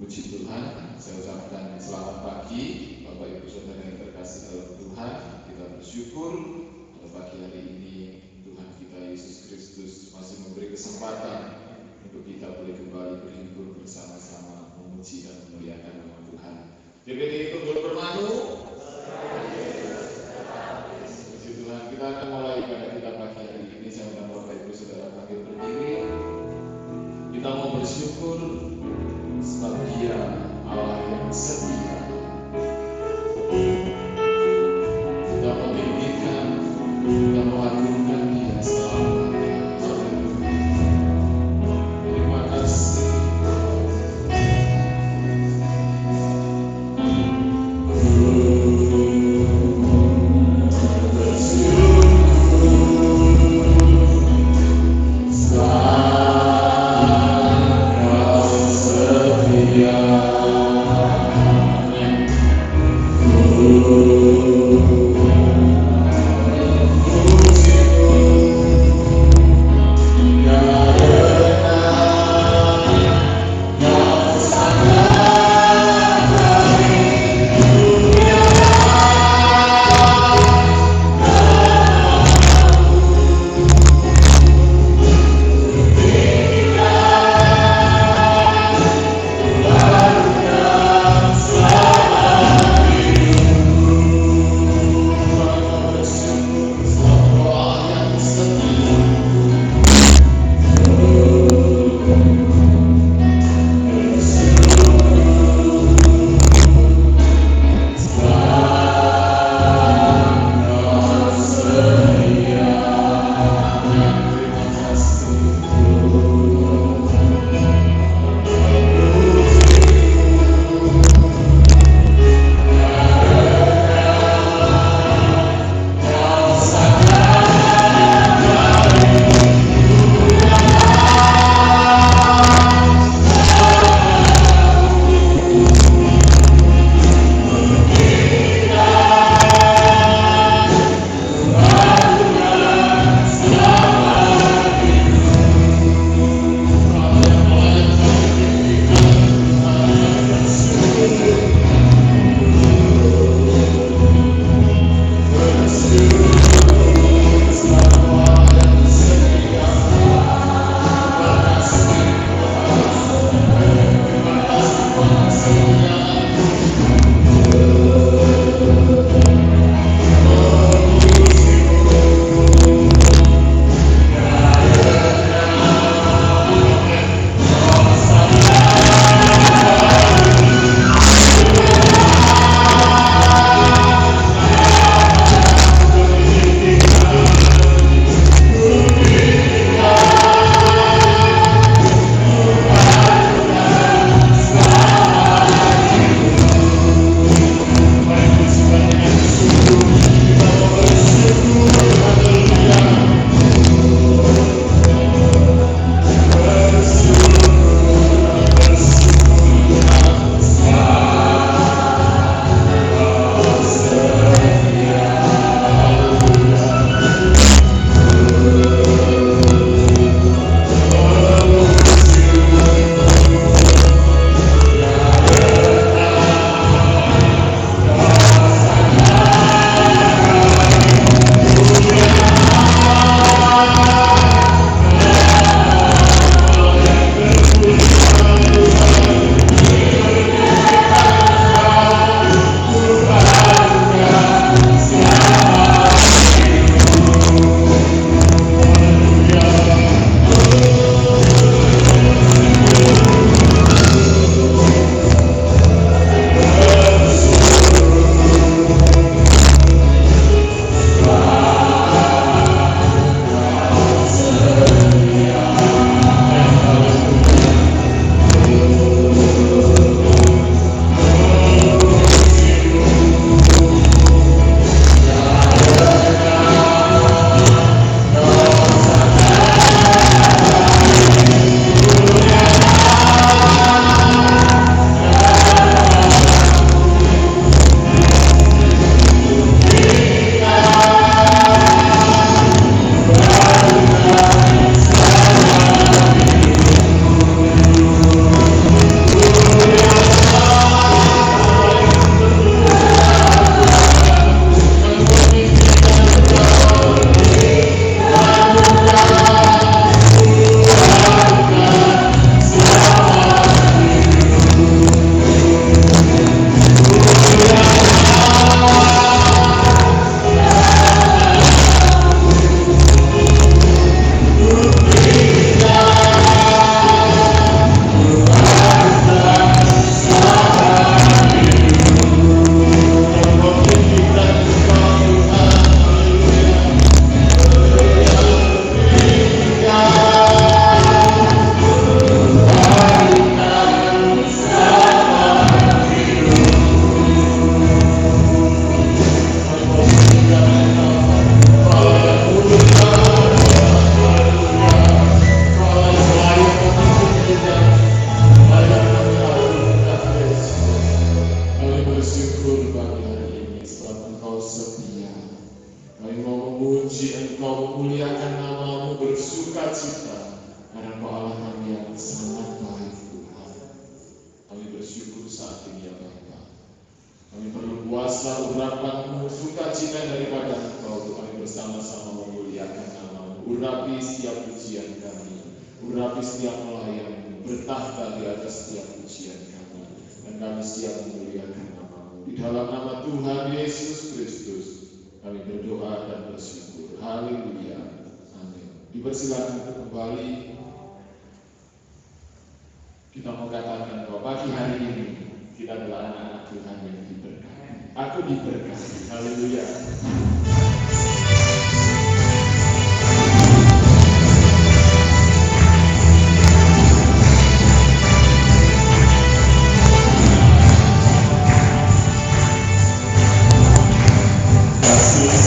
Puji Tuhan, saya ucapkan selamat pagi Bapak Ibu Saudara yang terkasih dalam Tuhan. Kita bersyukur pada pagi hari ini Tuhan kita Yesus Kristus masih memberi kesempatan untuk kita boleh kembali berhibur bersama-sama memuji dan memuliakan nama Tuhan. DPD Tunggul Permanu. Puji Tuhan, kita akan mulai pada kita pagi hari ini. Saya undang Bapak Ibu Saudara bangkit berdiri. Kita mau bersyukur sebab Dia Allah yang setia. Kita meninggikan, kita mengagungkan Dia selamanya. Terima kasih. Bersyukur memuji Engkau, memuliakan nama-Mu, bersuka cita karena Engkau Allah kami yang sangat baik Tuhan. Kami bersyukur saat ini ya Bapa. Kami perlu kuasa urapan-Mu, sukacita daripada Engkau untuk kami bersama-sama memuliakan nama-Mu. Urapi setiap pujian kami, urapi setiap melayani, bertahta di atas setiap pujian kami, dan kami siap memuliakan nama-Mu. Di dalam nama Tuhan Yesus Kristus kami berdoa dan bersyukur. Haleluya. Amin. Dipersilakan untuk kembali. Kita mau katakan bahwa pagi hari ini kita adalah anak-anak Tuhan yang diberkati. Aku diberkati. Haleluya.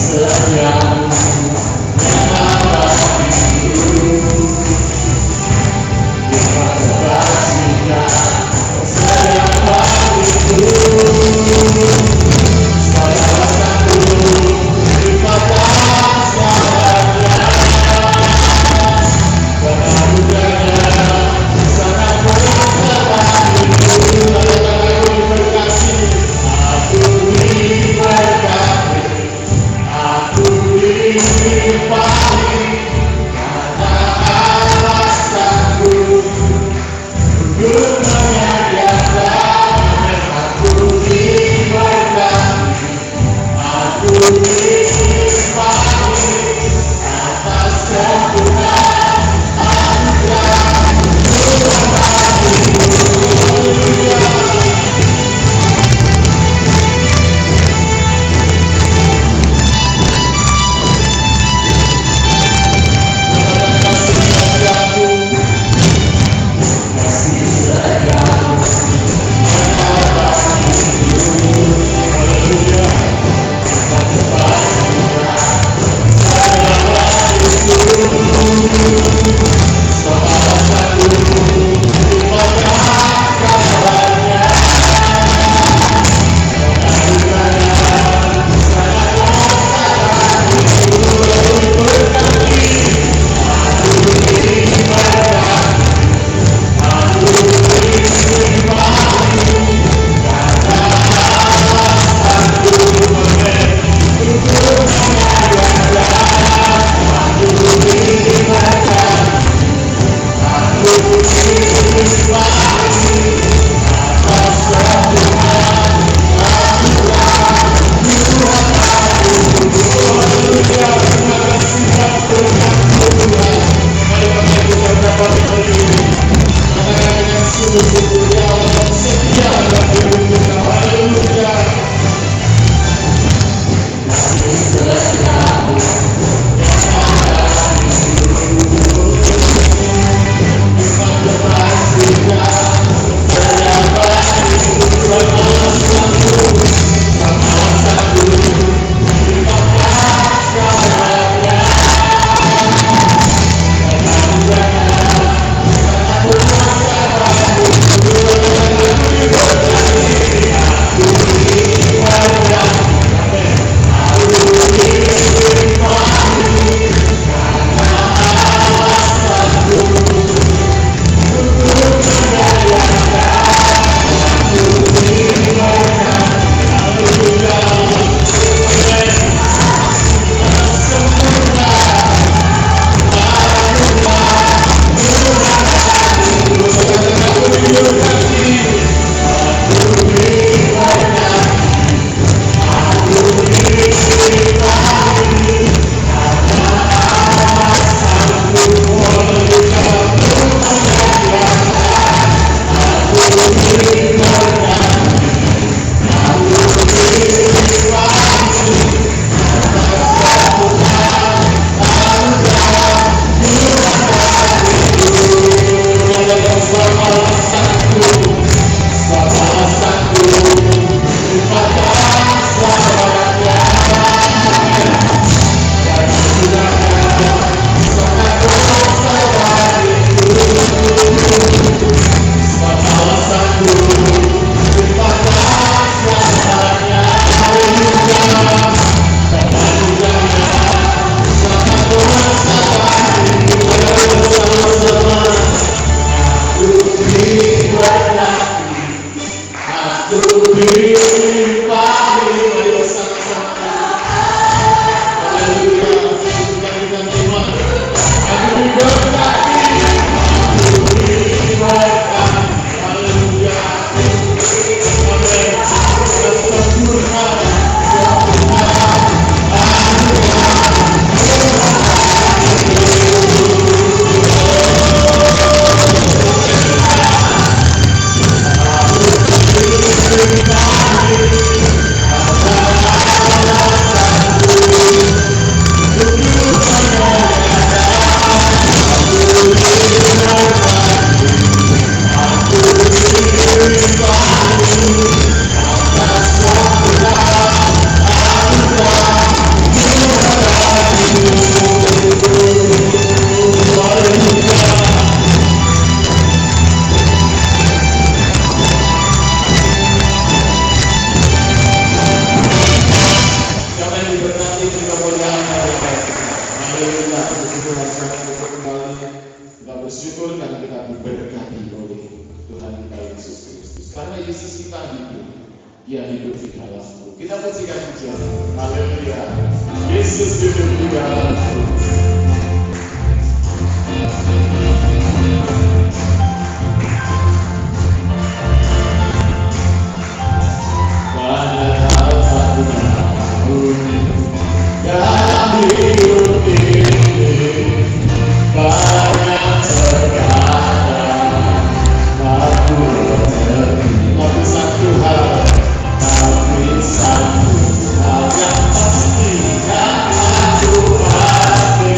Saya akan dulu Satu hal yang pasti yang aku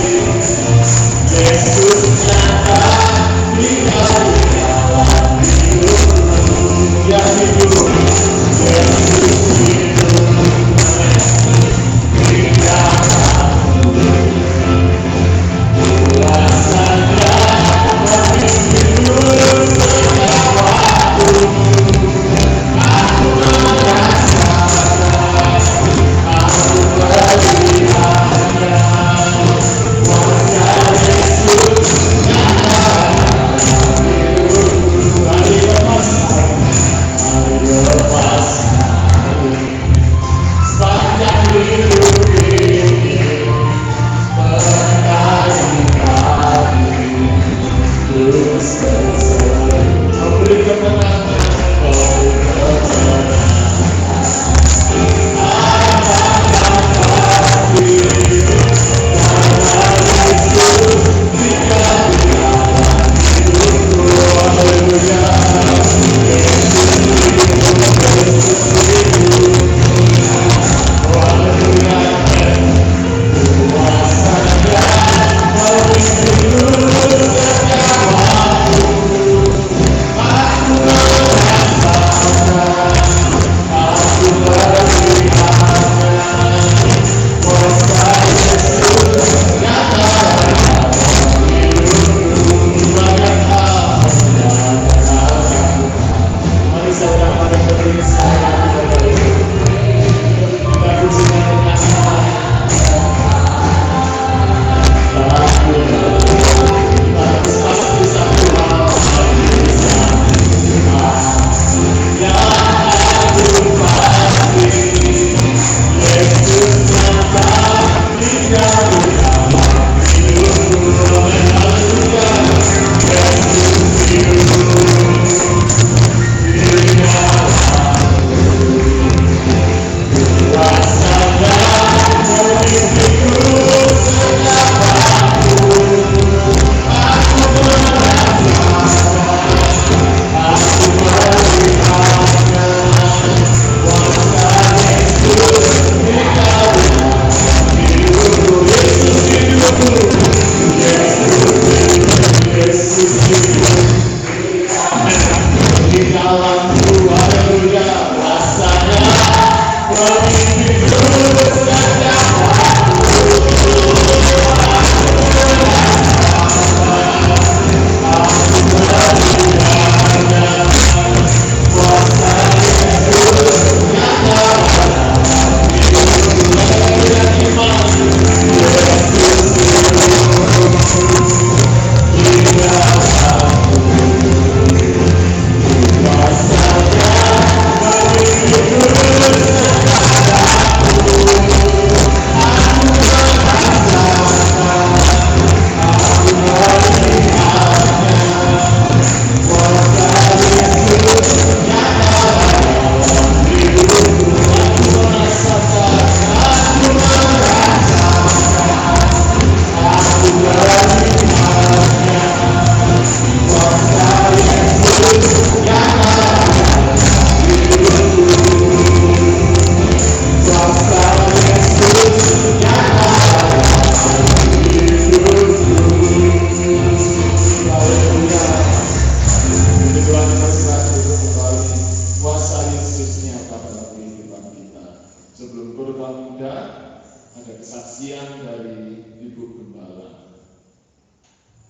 ada kesaksian dari Ibu Gembala.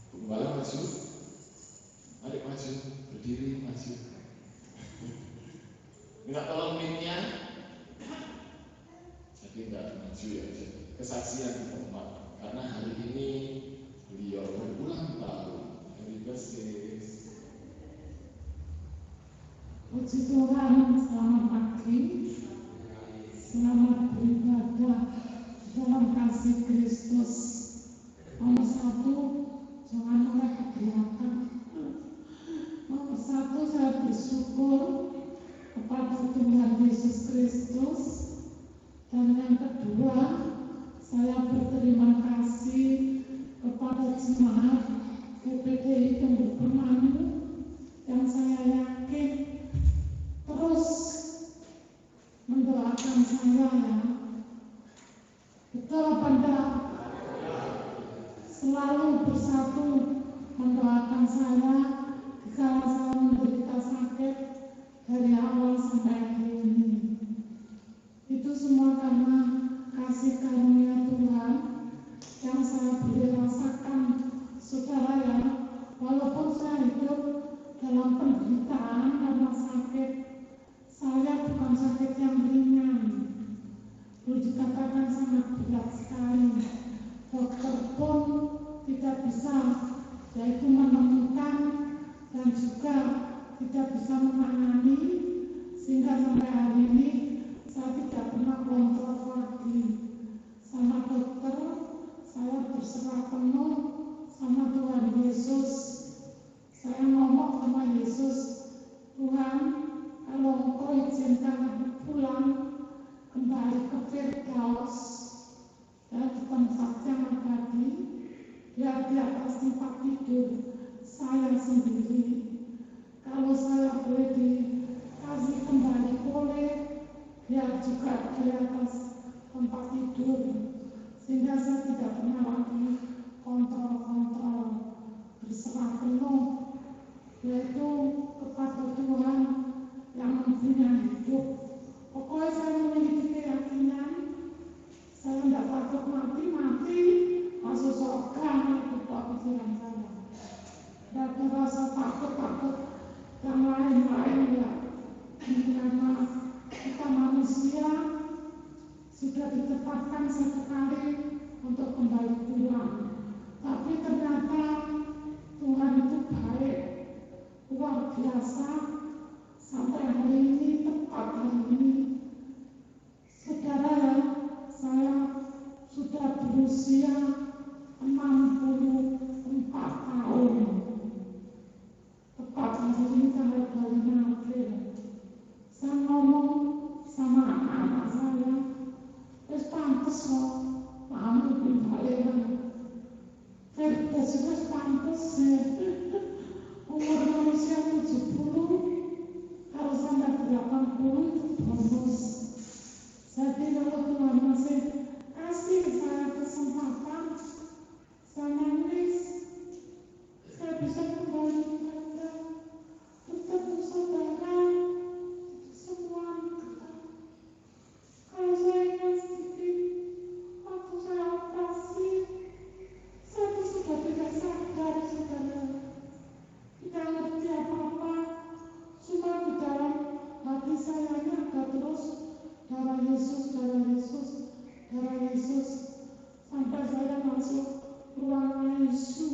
Ibu Gembala maju, mari maju, berdiri maju. Minta tolong mic-nya. Jadi enggak maju ya, kesaksian di tempat. Karena hari ini beliau berulang tahun. Happy birthday. Puji Tuhan, selamat pagi. Selamat beribadah dalam kasih Kristus. Nomor satu, jangan oleh kegiatan. Nomor satu, saya bersyukur kepada Tuhan Yesus Kristus. Dan yang kedua, saya berterima kasih kepada jemaat PPDI Tunggu Permanu yang saya yakin terus mendoakan saya ya. Betul apa enggak? Selalu bersatu mendoakan saya jika saya menderita sakit dari awal sampai hari ini. Itu semua karena kasih karunia Tuhan yang saya boleh rasakan, saudara ya. Walaupun saya hidup dalam penderitaan karena sakit, saya bukan sakit yang ringan, boleh dikatakan sangat berat sekali. Dokter pun tidak bisa, yaitu menemukan dan juga tidak bisa menangani, sehingga sampai hari ini saya tidak pernah kontrol lagi sama dokter. Saya berserah penuh sama Tuhan Yesus. Saya ngomong sama Yesus, Tuhan, kalau Engkau izinkan aku pulang kembali ke Firdaus, ya, di tempat yang tadi, biar di atas tempat tidur saya sendiri. Kalau saya boleh dikasih kembali boleh, biar juga di atas tempat tidur, sehingga saya tidak pernah lagi kontrol-kontrol, berserah penuh, yaitu kepada Tuhan yang mempunyai hidup. Pokoknya saya memiliki keyakinan, saya tidak takut mati, masuk surga, itu pikiran saya. Tidak ada rasa takut yang lain-lain ya, karena kita manusia sudah ditetapkan satu kali untuk kembali pulang. Tapi ternyata Tuhan itu baik, luar biasa. Sampai hari ini, tepat hari ini, saudara ya, saya sudah berusia 64 tahun. Tepat hari ini tanggal 25 April. Saya ngomong sama anak-anak saya, terus pantes kok, kamu balik. Terus terus pantes umur manusia 70, kalau sampai 80 itu bonus. Jadi kalau Tuhan masih kasih saya kesempatan, saya nulis, saya bisa kembali kepada bertemu saudara, semua kita. Kalau saya ingat sedikit, waktu saya operasi, saya sudah tidak sadar, saudara. Tidak ngerti apa-apa, cuma di dalam hati saya ini ada terus darah Yesus, darah Yesus, darah Yesus. Sampai saya masuk ruang ICU,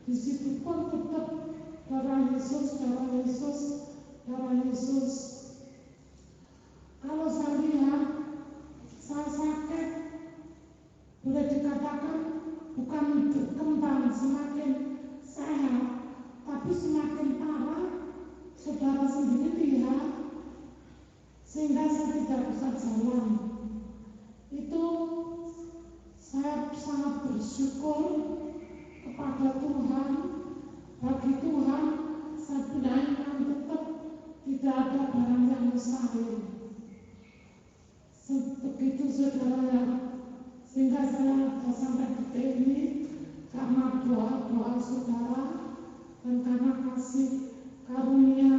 di situ pun tetap darah Yesus, darah Yesus, darah Yesus. Kalau saya lihat, saya sakit, boleh dikatakan bukan berkembang semakin sehat, tapi semakin parah. Saudara sendiri lihat, sehingga saya tidak bisa jalan. Itu saya sangat bersyukur kepada Tuhan. Bagi Tuhan, saya bilangkan tetap tidak ada barang yang mustahil. Begitu saudara, sehingga saya sampai detik ini karena doa-doa saudara dan karena kasih karunia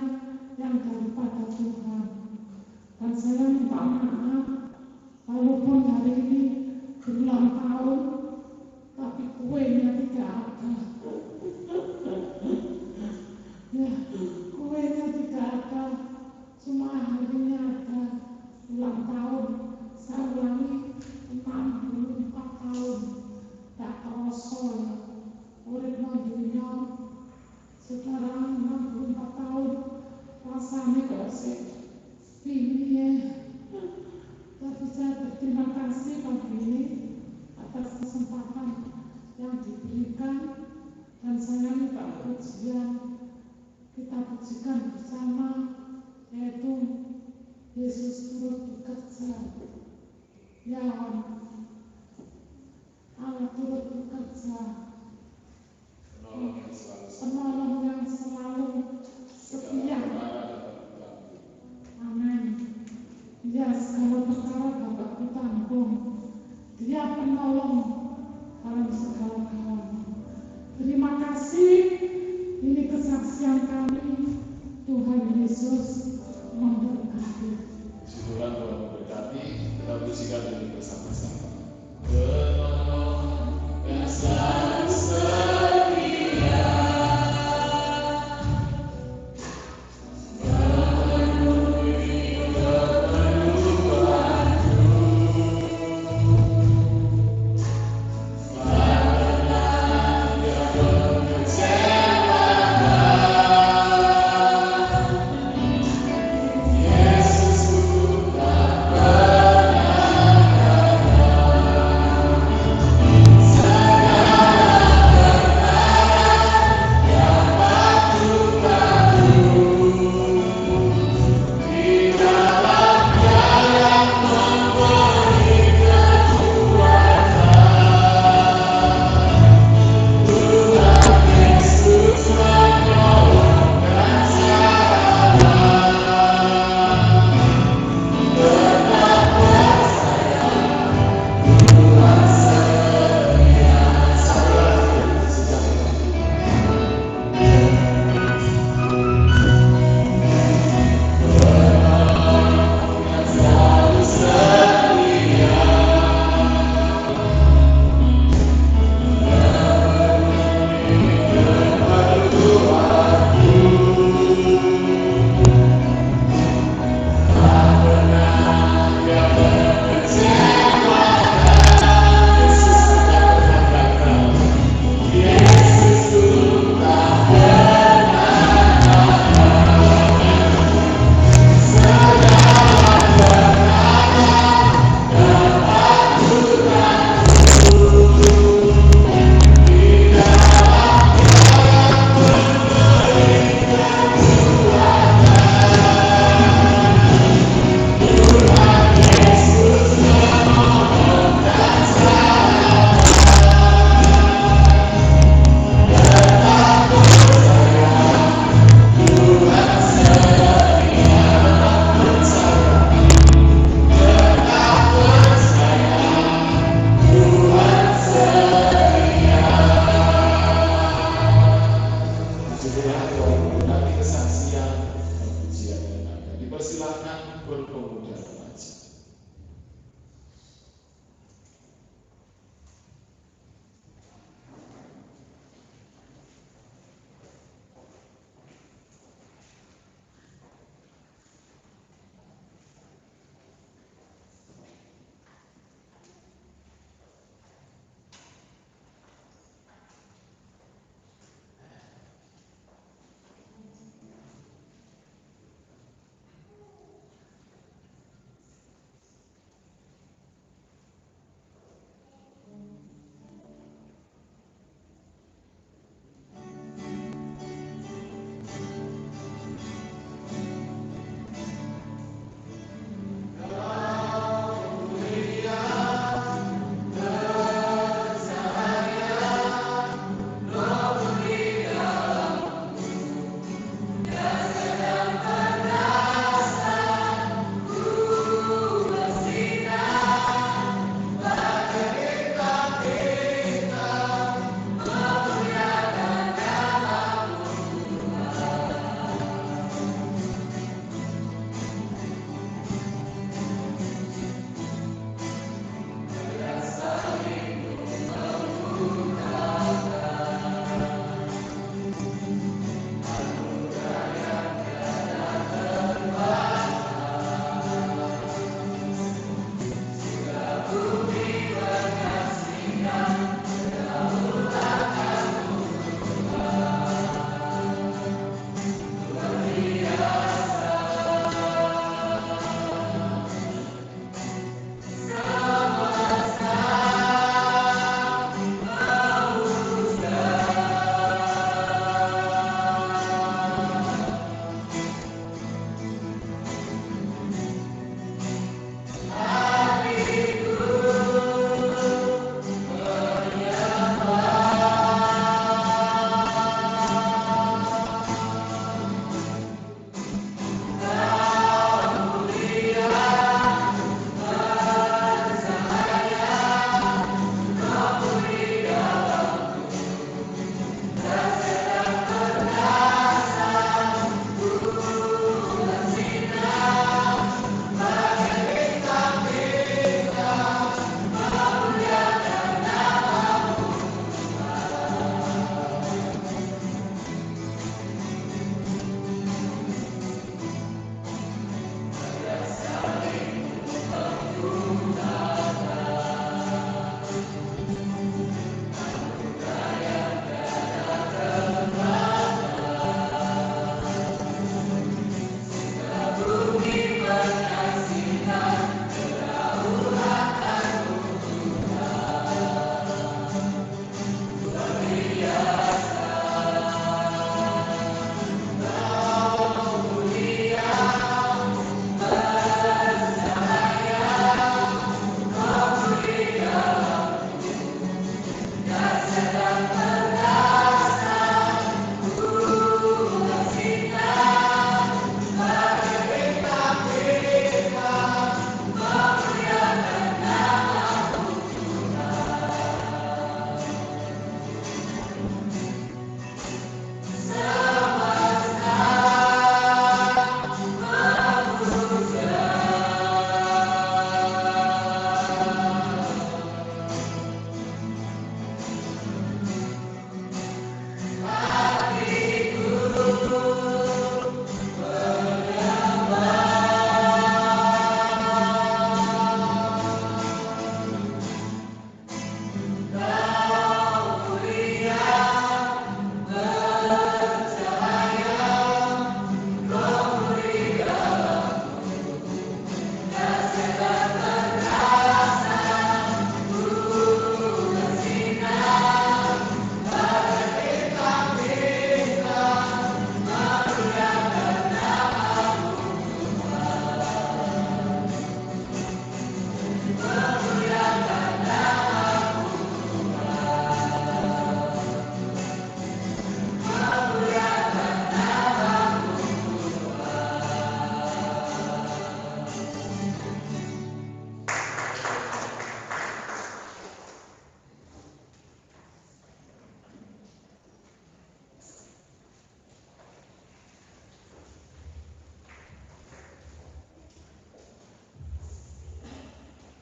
yang daripada Tuhan. Dan saya minta maaf walaupun hari ini berulang tahun, tapi kuenya tidak ada. Ya, kuenya tidak ada, cuma harinya ada. Ulang tahun, saya ulangi 64 tahun. Tak kerasa ya, urip nang dunia sekarang 64 tahun, rasanya kok piye. Tapi saya berterima kasih pagi ini atas kesempatan yang diberikan, dan saya minta pujian, kita pujikan bersama, yaitu Yesus turut bekerja. Ya, Allah turut bekerja, penolong yang selalu setia. Amin. Dia segala perkara Bapakku tanggung. Dia penolong dalam segala hal. Terima kasih. Ini kesaksian kami. Tuhan Yesus memberkati. Tuhan memberkati. Kita pujikan ini bersama-sama. Penolong yang selalu setia.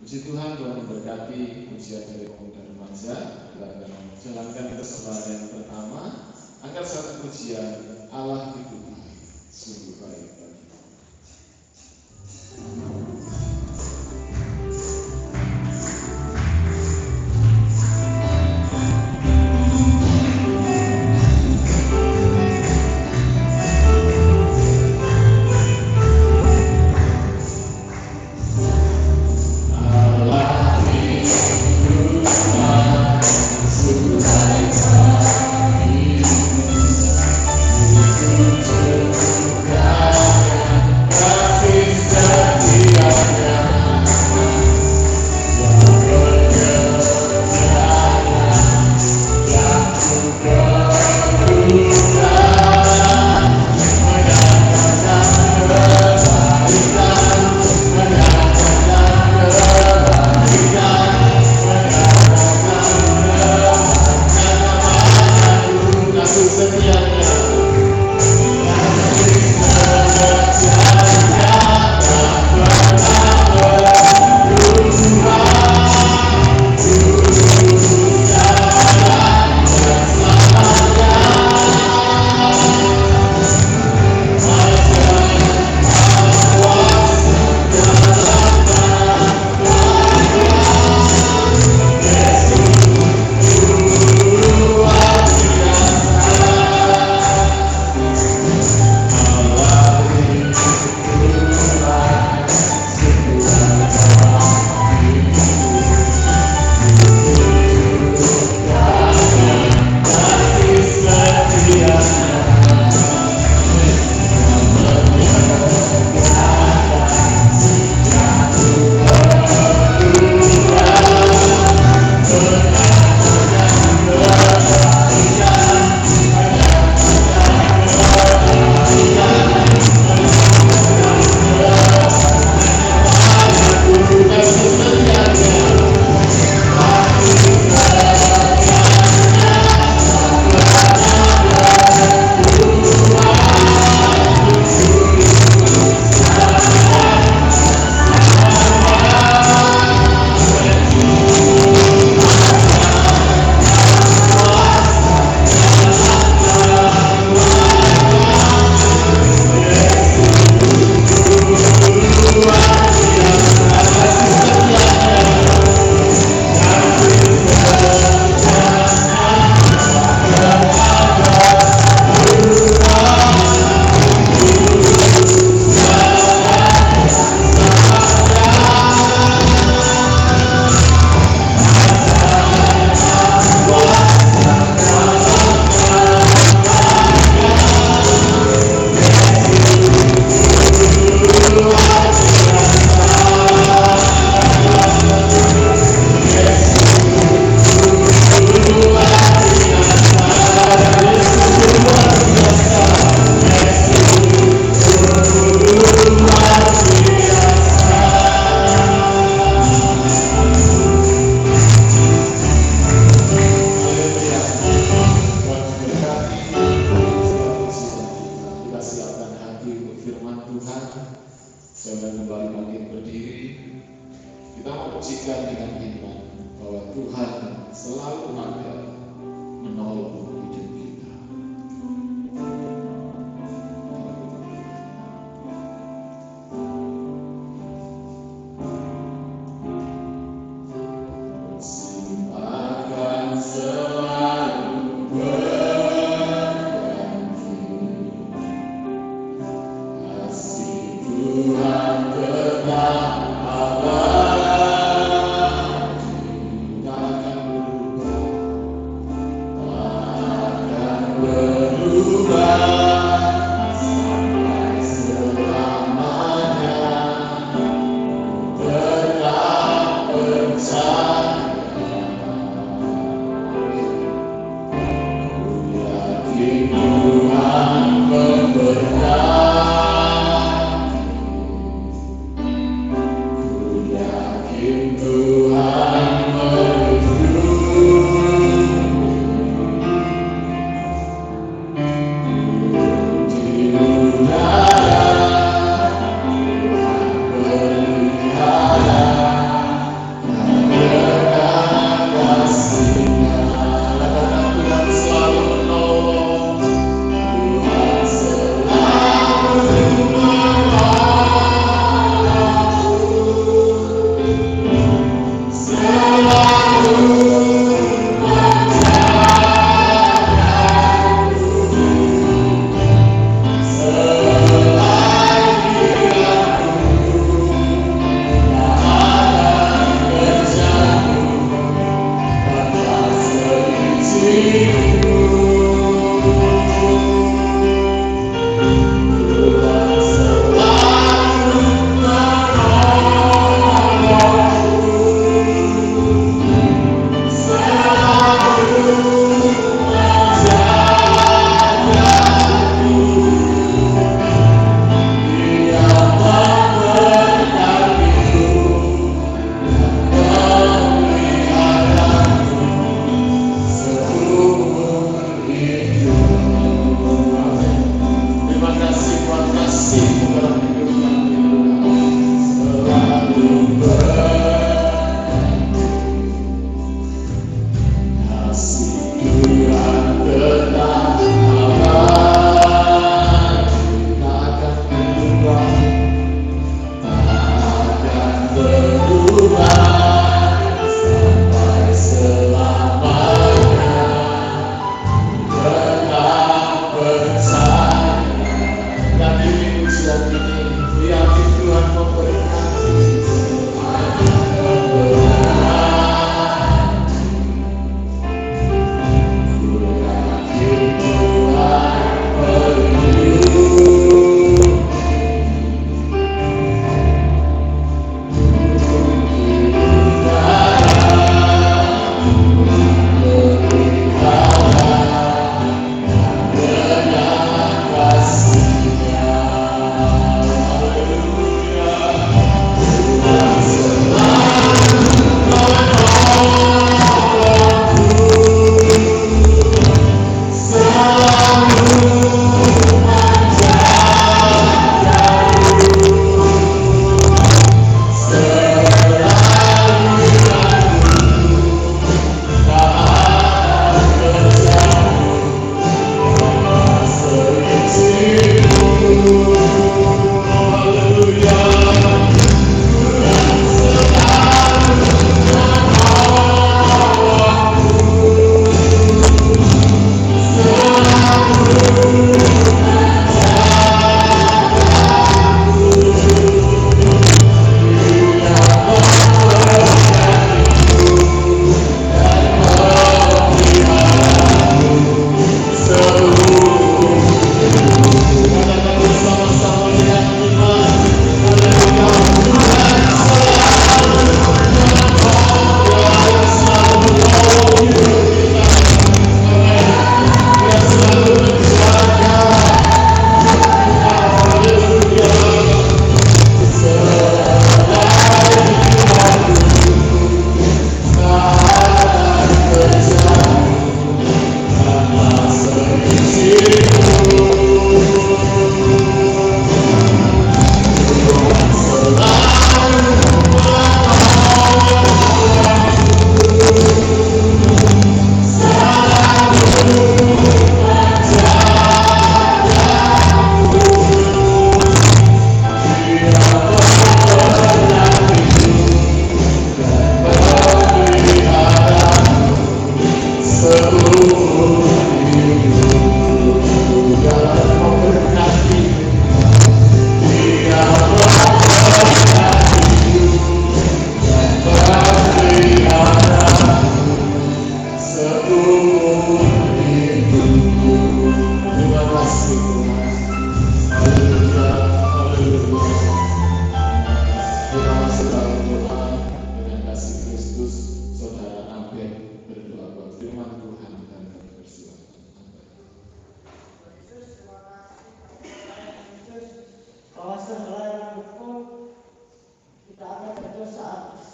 Puji Tuhan, Tuhan memberkati usia dari pemuda remaja. Kita akan menjalankan kesempatan yang pertama. Angkat satu pujian, Allah itu baik, sungguh baik bagi kita. Tuhan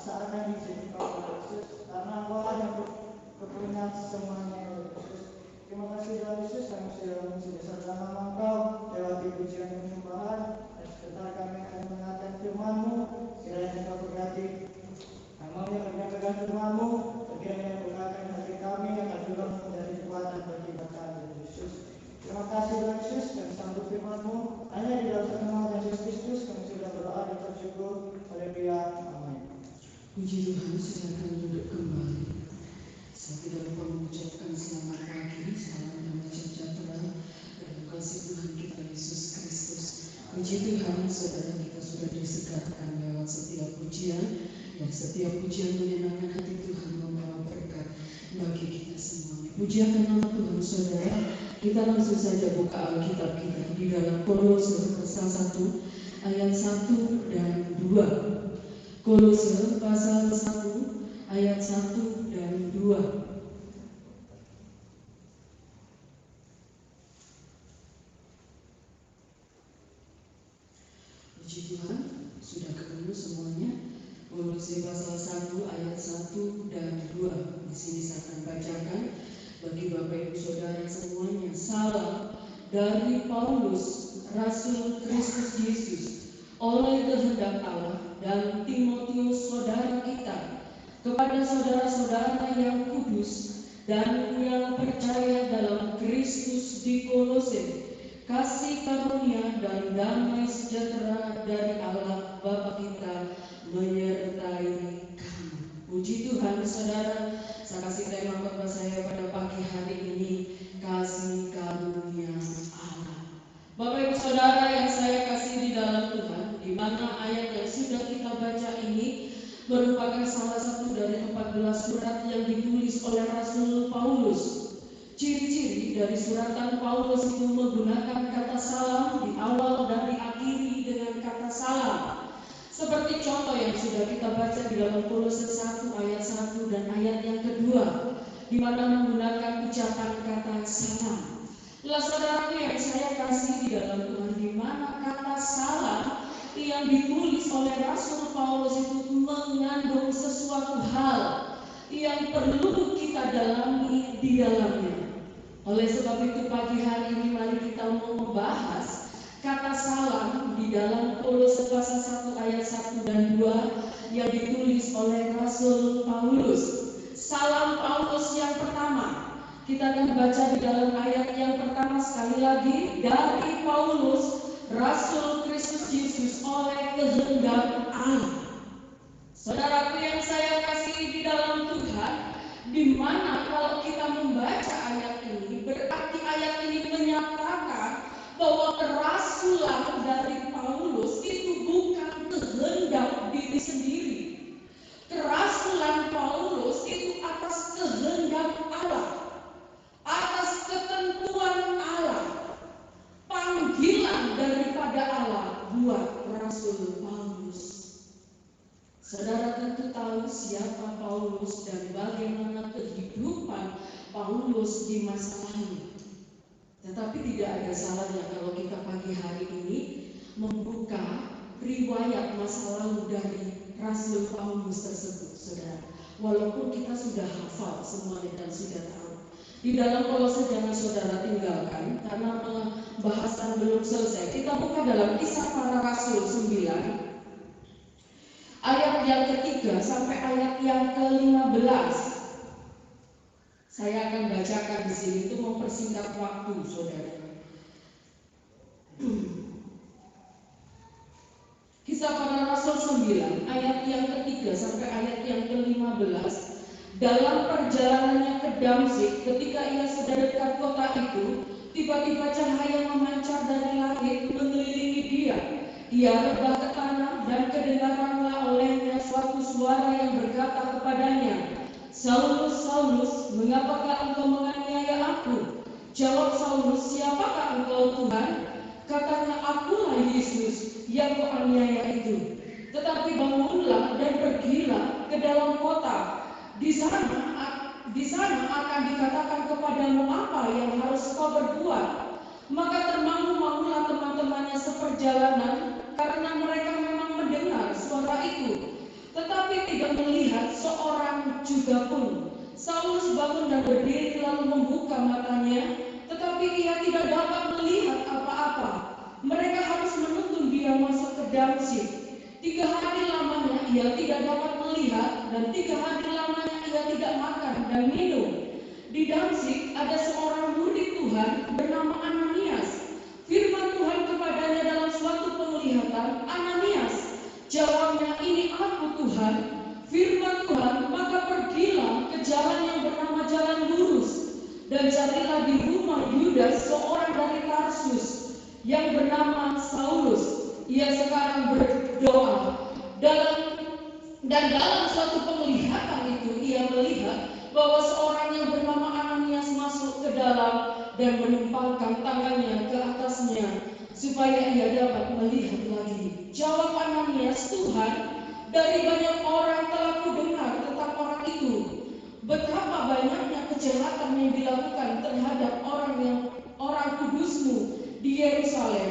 saat kami disertai Tuhan Yesus, karena Engkau yang berkenan semuanya ya Yesus. Terima kasih Tuhan Yesus, kami sudah mengisi dasar nama Engkau lewati pujian penyembahan, dan sebentar kami akan mendengarkan firman-Mu. Kiranya Engkau berkati kami yang menyampaikan firman-Mu, kiranya bukakan hati kami agar firman menjadi kekuatan bagi kami Yesus. Terima kasih Tuhan Yesus, kami sambut firman-Mu. Hanya di dalam nama Tuhan Yesus Kristus kami sudah berdoa dan bersyukur. Haleluya. Amin. Puji Tuhan, silakan duduk kembali. Saya tidak lupa mengucapkan selamat pagi, salam damai sejahtera dalam kasih Tuhan kita Yesus Kristus. Puji Tuhan, saudara, kita sudah disegarkan lewat setiap pujian, dan setiap pujian menyenangkan hati Tuhan, membawa berkat bagi kita semuanya. Pujiakan nama Tuhan, saudara. Kita langsung saja buka Alkitab kita di dalam Kolose pasal 1 ayat 1 dan 2. Kolose pasal 1 ayat 1 dan 2. Puji Tuhan, sudah ketemu semuanya. Kolose pasal 1 ayat 1 dan 2. Di sini saya akan bacakan bagi Bapak Ibu Saudara semuanya. Salam dari Paulus, Rasul Kristus Yesus, oleh kehendak Allah, dan Timotius saudara kita, kepada saudara-saudara yang kudus dan yang percaya dalam Kristus di Kolose, kasih karunia dan damai sejahtera dari Allah Bapa kita menyertai kamu. Puji Tuhan, saudara. Saya kasih tema khotbah saya pada pagi hari ini, kasih karunia Allah. Bapak Ibu Saudara yang saya kasih di dalam Tuhan, di mana ayat yang sudah kita baca ini merupakan salah satu dari 14 surat yang ditulis oleh Rasul Paulus. Ciri-ciri dari suratan Paulus itu menggunakan kata salam di awal dan diakhiri dengan kata salam. Seperti contoh yang sudah kita baca di dalam Kolose 1 ayat 1 dan ayat yang kedua, di mana menggunakan ucapan kata salam. Saudaraku yang saya kasih di dalam Tuhan, di mana kata salam yang ditulis oleh Rasul Paulus itu mengandung sesuatu hal yang perlu kita dalami di dalamnya. Oleh sebab itu pagi hari ini mari kita mau membahas kata salam di dalam Kolose pasal 1 ayat 1 dan 2 yang ditulis oleh Rasul Paulus. Salam Paulus yang pertama, kita akan baca di dalam ayat yang pertama sekali lagi, dari Paulus, Rasul Kristus Yesus oleh kehendak Allah. Saudaraku yang saya kasih di dalam Tuhan, di mana kalau kita membaca ayat ini, berarti ayat ini menyatakan bahwa kerasulan dari Paulus itu bukan kehendak diri sendiri. Kerasulan Paulus itu atas kehendak Allah, atas ketentuan Allah, panggilan daripada Allah buat Rasul Paulus. Saudara tentu tahu siapa Paulus dan bagaimana kehidupan Paulus di masa lalu. Tetapi tidak ada salahnya kalau kita pagi hari ini membuka riwayat masa lalu dari Rasul Paulus tersebut, saudara. Walaupun kita sudah hafal semuanya dan sudah tahu. Di dalam Kolose jangan saudara tinggalkan karena pembahasan belum selesai. Kita buka dalam Kisah Para Rasul 9 ayat yang ketiga sampai ayat yang ke-15. Saya akan bacakan di sini itu mempersingkat waktu, saudara. Kisah Para Rasul 9 ayat yang ketiga sampai ayat yang ke-15. Dalam perjalanannya ke Damsyik, ketika ia sudah dekat kota itu, tiba-tiba cahaya memancar dari langit mengelilingi dia. Ia rebah ke tanah dan kedengaranlah olehnya suatu suara yang berkata kepadanya, Saulus, Saulus, mengapakah engkau menganiaya aku? Jawab Saulus, siapakah engkau Tuhan? Katanya, akulah Yesus yang kau aniaya itu. Tetapi bangunlah dan pergilah ke dalam kota. Di sana akan dikatakan kepadamu apa yang harus kau berbuat. Maka termangu-mangulah teman-temannya seperjalanan, karena mereka memang mendengar suara itu. Tetapi tetapi tidak melihat seorang juga pun. Saulus bangun dan berdiri lalu membuka matanya, tetapi ia tidak dapat melihat apa-apa. Mereka harus menuntun dia masuk ke Damsyik. 3 hari lamanya ia tidak dapat melihat, dan 3 hari lamanya ia tidak makan dan minum. Di Damsyik ada seorang murid Tuhan bernama Ananias. Firman Tuhan kepadanya dalam suatu penglihatan, "Ananias." Jawabnya, "Ini aku, Tuhan." Firman Tuhan, "Maka pergilah ke jalan yang bernama Jalan Lurus, dan carilah di rumah Yudas seorang dari Tarsus yang bernama Saulus. Ia sekarang berdoa." Dalam suatu penglihatan itu ia melihat bahwa seorang yang bernama Ananias masuk ke dalam dan menumpangkan tangannya ke atasnya supaya ia dapat melihat lagi. Jawab Ananias, "Tuhan, dari banyak orang telah kudengar tentang orang itu, betapa banyaknya kejahatan yang dilakukan terhadap orang kudusmu di Yerusalem,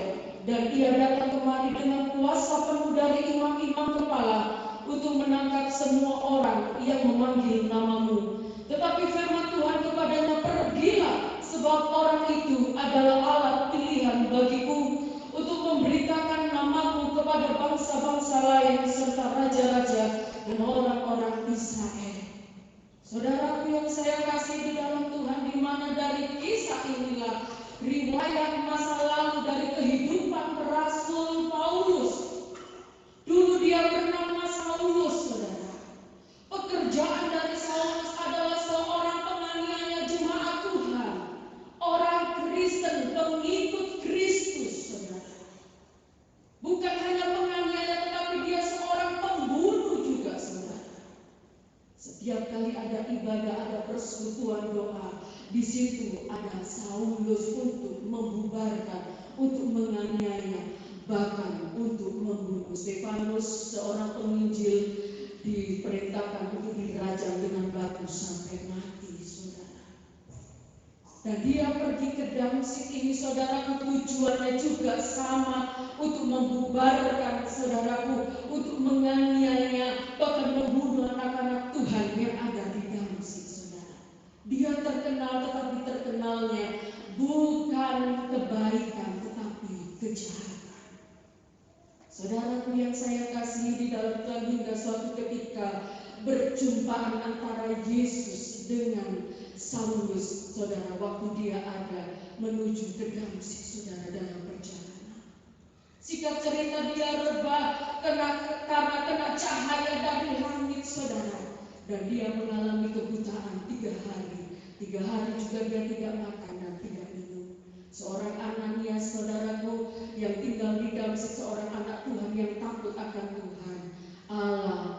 dan ia datang kemari dengan kuasa penuh dari imam-imam kepala untuk menangkap semua orang yang memanggil namamu. Tetapi firman Tuhan kepadanya, "Pergilah, sebab orang itu adalah alat pilihan bagiku untuk memberitakan namamu kepada bangsa-bangsa lain serta raja-raja dan orang-orang Israel." Saudaraku yang saya kasih di dalam Tuhan, di mana dari kisah inilah riwayat masa lalu dari kehidupan Rasul Paulus. Dulu dia bernama Saulus, saudara. Pekerjaan dari Saulus adalah seorang penganiaya jemaat Tuhan, orang Kristen, pengikut Kristus, saudara. Bukan hanya penganiaya, tetapi dia seorang pembunuh juga, saudara. Setiap kali ada ibadah, ada persekutuan doa, di situ ada Saulus untuk membubarkan, untuk menganiaya, bahkan untuk membunuh. Stefanus, seorang penginjil, diperintahkan untuk dirajam dengan batu sampai mati, saudara. Dan dia pergi ke Damsyik ini, saudaraku, tujuannya juga sama, untuk membubarkan, saudaraku, untuk menganiaya, bahkan membunuh anak-anak Tuhan yang ada di Damsyik, saudara. Dia terkenal, tetapi terkenalnya bukan kebaikan, tetapi kejahatan. Saudaraku yang saya kasihi di dalam Tuhan, hingga suatu ketika berjumpaan antara Yesus dengan Saulus, saudara, waktu dia ada menuju ke Damsyik, saudara, dalam perjalanan. Singkat cerita, dia rebah karena kena cahaya dari langit, saudara, dan dia mengalami kebutaan 3 hari. 3 hari juga dia tidak makan dan tidak minum. Seorang Ananias, saudaraku, yang tinggal di Damsyik, seorang anak Tuhan yang takut akan Tuhan. Allah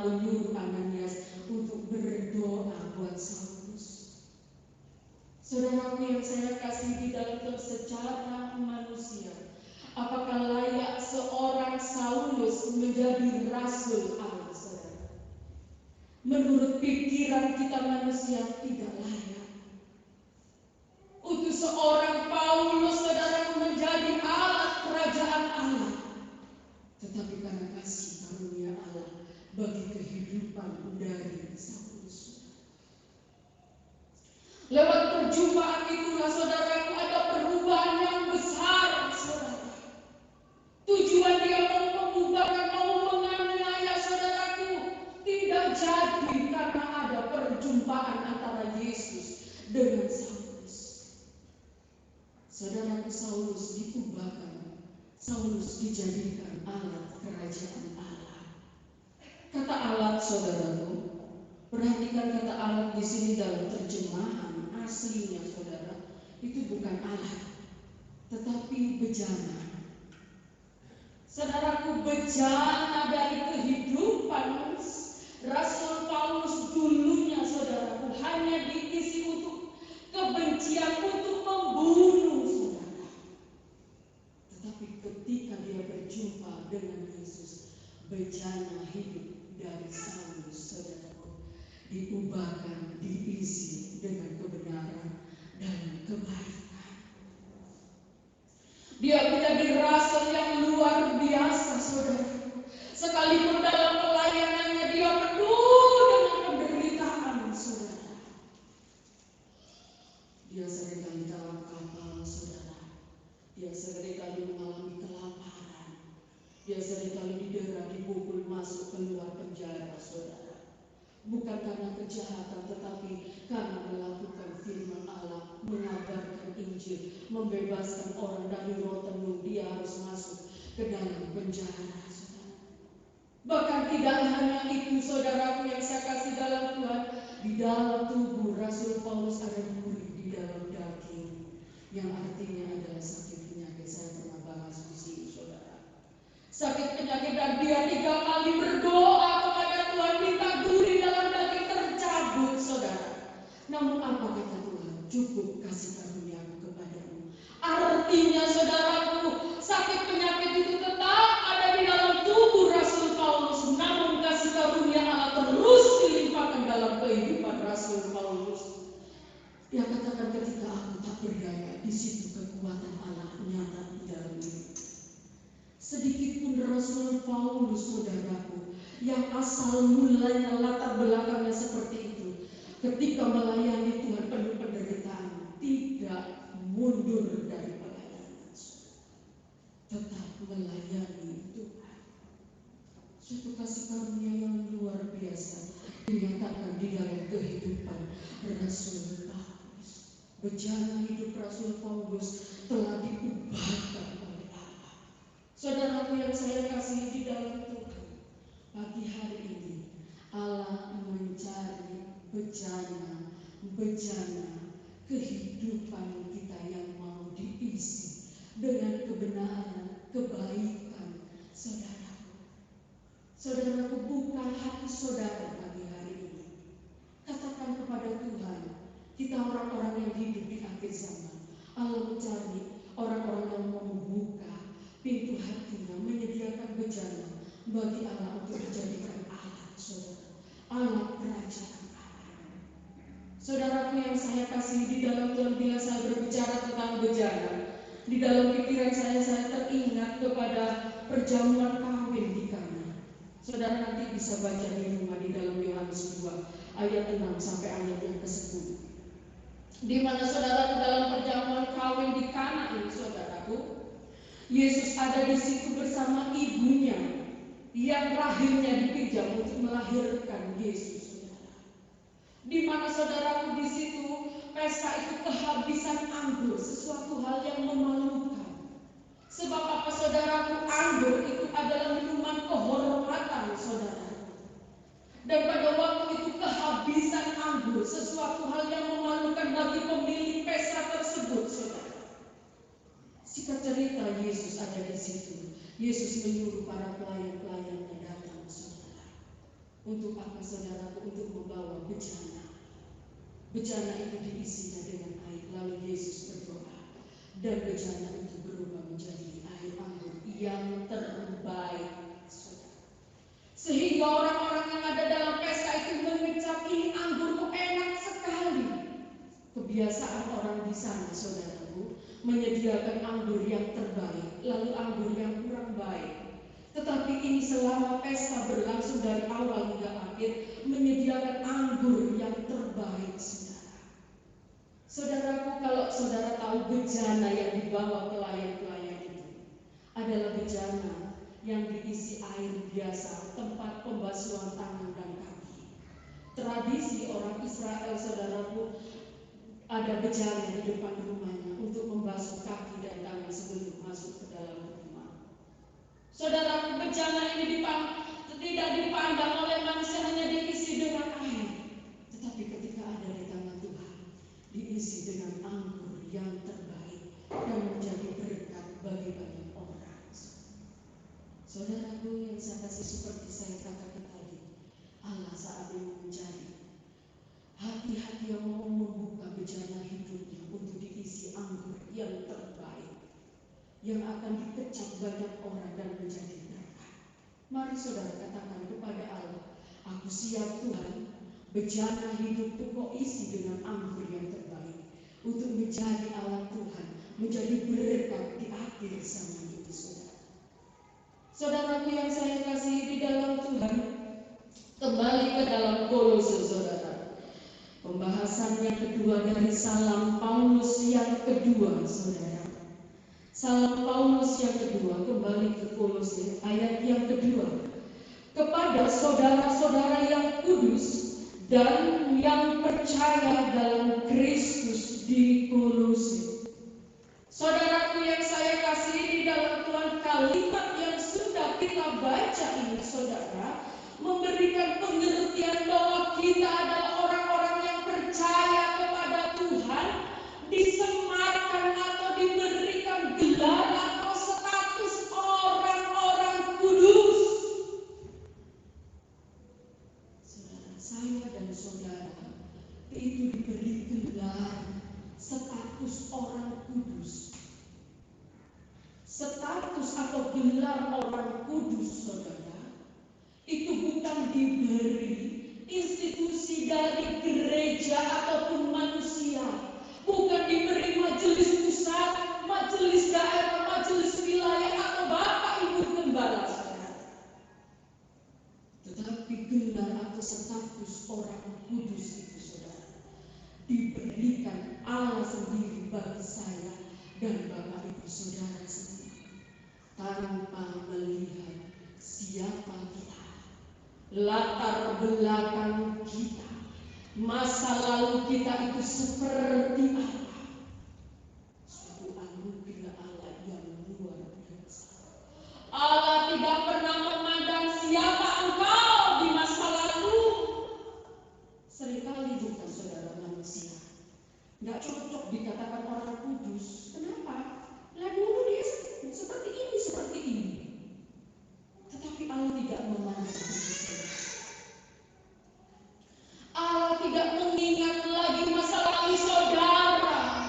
menyuruh Ananias untuk berdoa buat Saulus. Saudaraku yang saya kasih di dalam Tuhan, secara manusia, apakah layak seorang Saulus menjadi rasul Allah, saudara? Menurut pikiran kita manusia, tidak layak. Untuk seorang Paulus, saudara, menjadi alat kerajaan Allah. Tetapi karena kasih karunia Allah bagi kehidupan dari Saulus, lewat perjumpaan itulah, saudaraku, ada perubahan yang besar, saudara. Tujuan dia mau membubarkan, mau menganiaya, saudaraku, tidak jadi karena ada perjumpaan antara Yesus dengan Saulus. Saudaraku, Saulus diubahkan, Saulus dijadikan alat kerajaan Allah. Kata alat, saudaraku, perhatikan kata alat di sini dalam terjemahan aslinya, saudara, itu bukan alat, tetapi bejana. Saudaraku, bejana dari kehidupan Rasul Paulus dulunya, saudaraku, hanya diisi untuk kebencian, untuk membunuh, saudara. Tetapi ketika dia berjumpa dengan Yesus, bejana hidup dari Saulus, saudaraku, diubahkan, diisi dengan kebenaran dan kebaikan. Dia menjadi rasul yang luar biasa, saudara. Sekalipun dalam karena kejahatan, tetapi karena melakukan firman Allah, mengabarkan Injil, membebaskan orang dari roh tenung, dia harus masuk ke dalam penjara. Bahkan tidak hanya itu, saudaraku yang saya kasih dalam Tuhan, di dalam tubuh Rasul Paulus ada duri di dalam daging, yang artinya adalah sakit penyakit. Saya pernah bahas di sini, saudara. Sakit penyakit, dan dia 3 kali berdoa kepada Tuhan minta duri dalam daging tercabut, saudara. Namun apa kata Tuhan? Cukup kasih karuniaku kepadamu. Artinya, saudaraku, sakit penyakit itu tetap ada di dalam tubuh Rasul Paulus, namun kasih karunia Allah terus dilimpahkan dalam kehidupan Rasul Paulus. Dia katakan, ketika aku tak berdaya, di situ kekuatan Allah nyata di dalam diri. Sedikit pun Rasul Paulus, saudaraku, yang asal mulanya latar belakangnya seperti itu, ketika melayani Tuhan penuh penderitaan, tidak mundur dari pelayanan, tetap melayani Tuhan. Suatu kasih karunia yang luar biasa dinyatakan di dalam kehidupan Rasul Paulus. Bejana hidup Rasul Paulus telah diubahkan oleh Allah. Saudaraku yang saya kasih di dalam Tuhan, pagi hari ini Allah mencari bejana kehidupan kita yang mau diisi dengan kebenaran, kebaikan. Saudaraku, bukan hati saudara pagi hari ini. Katakan kepada Tuhan, kita orang-orang yang hidup di akhir zaman. Allah mencari orang-orang yang mau membuka pintu hatinya, menyediakan bejana bagi Allah untuk dijadikan alat, saudara, alat kerajaan Allah. Saudaraku yang saya kasih di dalam Tuhan, bila saya berbicara tentang bejana, di dalam pikiran saya teringat kepada perjamuan kawin di Kana. Saudara nanti bisa baca di rumah di dalam Yohanes 2 ayat 6 sampai ayat yang ke-10. Di mana saudara, dalam perjamuan kawin di Kana ini, saudaraku, Yesus ada di situ bersama ibunya yang rahimnya dipijam untuk melahirkan Yesus, saudara. Di mana saudaraku, di situ pesta itu kehabisan anggur, sesuatu hal yang memalukan. Sebab apa, saudaraku? Anggur itu adalah minuman kehormatan, saudara. Dan pada waktu itu kehabisan anggur, sesuatu hal yang memalukan bagi pemilik pesta tersebut, saudara. Singkat cerita, Yesus ada di situ. Yesus menyuruh para pelayan-pelayannya datang, saudara. Untuk apa, saudaraku? Untuk membawa bejana. Bejana itu diisinya dengan air, lalu Yesus berdoa, dan bejana itu berubah menjadi air anggur yang terbaik, saudara. Sehingga orang-orang yang ada dalam pesta itu mengecap, ini anggur kok enak sekali. Kebiasaan orang di sana, saudaraku, menyediakan anggur yang terbaik, lalu anggur yang kurang baik. Tetapi ini selama pesta berlangsung dari awal hingga akhir, menyediakan anggur yang terbaik, saudara. Saudaraku, kalau saudara tahu bejana yang dibawa pelayan-pelayan itu adalah bejana yang diisi air biasa, tempat pembasuhan tangan dan kaki. Tradisi orang Israel, saudaraku, ada bejana di depan rumahnya untuk membasuh kaki dan tangan sebelum masuk ke dalam rumah. Saudaraku, bejana ini tidak dipandang oleh manusia hanya diisi dengan air, tetapi ketika ada di tangan Tuhan, diisi dengan anggur yang terbaik dan menjadi berkat bagi banyak orang. Saudaraku yang saya kasih, seperti saya katakan tadi, Allah saat ini mencari hati-hati yang mau membuka bejana hidupnya untuk diisi anggur yang terbaik, yang akan dikecap banyak orang dan menjadi berkat. Mari saudara katakan kepada Allah, aku siap Tuhan, bejana hidupku kau isi dengan anggur yang terbaik, untuk menjadi alat Tuhan, menjadi berkat di akhir zaman ini, saudara. Saudaraku yang saya kasih di dalam Tuhan, kembali ke dalam Kolose, saudara. Pembahasan yang kedua dari salam Paulus yang kedua, saudara. Salam Paulus yang kedua, kembali ke Kolose ayat yang kedua. Kepada saudara-saudara yang kudus dan yang percaya dalam Kristus di Kolose. Saudaraku yang saya kasihi di dalam Tuhan, kalimat yang sudah kita baca ini, saudara, memberikan pengertian bahwa kita adalah orang-orang yang percaya kepada Tuhan, disematkan atau diberikan gelar atau status orang-orang kudus. Saudara, saya dan saudara itu diberi gelar status orang kudus. Status atau gelar orang kudus, saudara, itu bukan diberi institusi dari gereja ataupun manusia, bukan diberi majelis pusat, majelis daerah, majelis wilayah atau bapak ibu gembala, saudara. Tetapi gelar atau status orang kudus itu, saudara, diberikan Allah sendiri bagi saya dan bapak ibu saudara sendiri, tanpa melihat siapa kita, latar belakang kita, masa lalu kita itu seperti apa. Suatu anugerah Allah yang luar biasa. Allah tidak pernah memandang siapa engkau di masa lalu. Seringkali bukan, saudara, manusia nggak cocok dikatakan orang kudus. Kenapa? Lah dulu dia seperti ini. Tetapi Allah tidak memandang itu. Allah tidak mengingat lagi masa lalu saudara.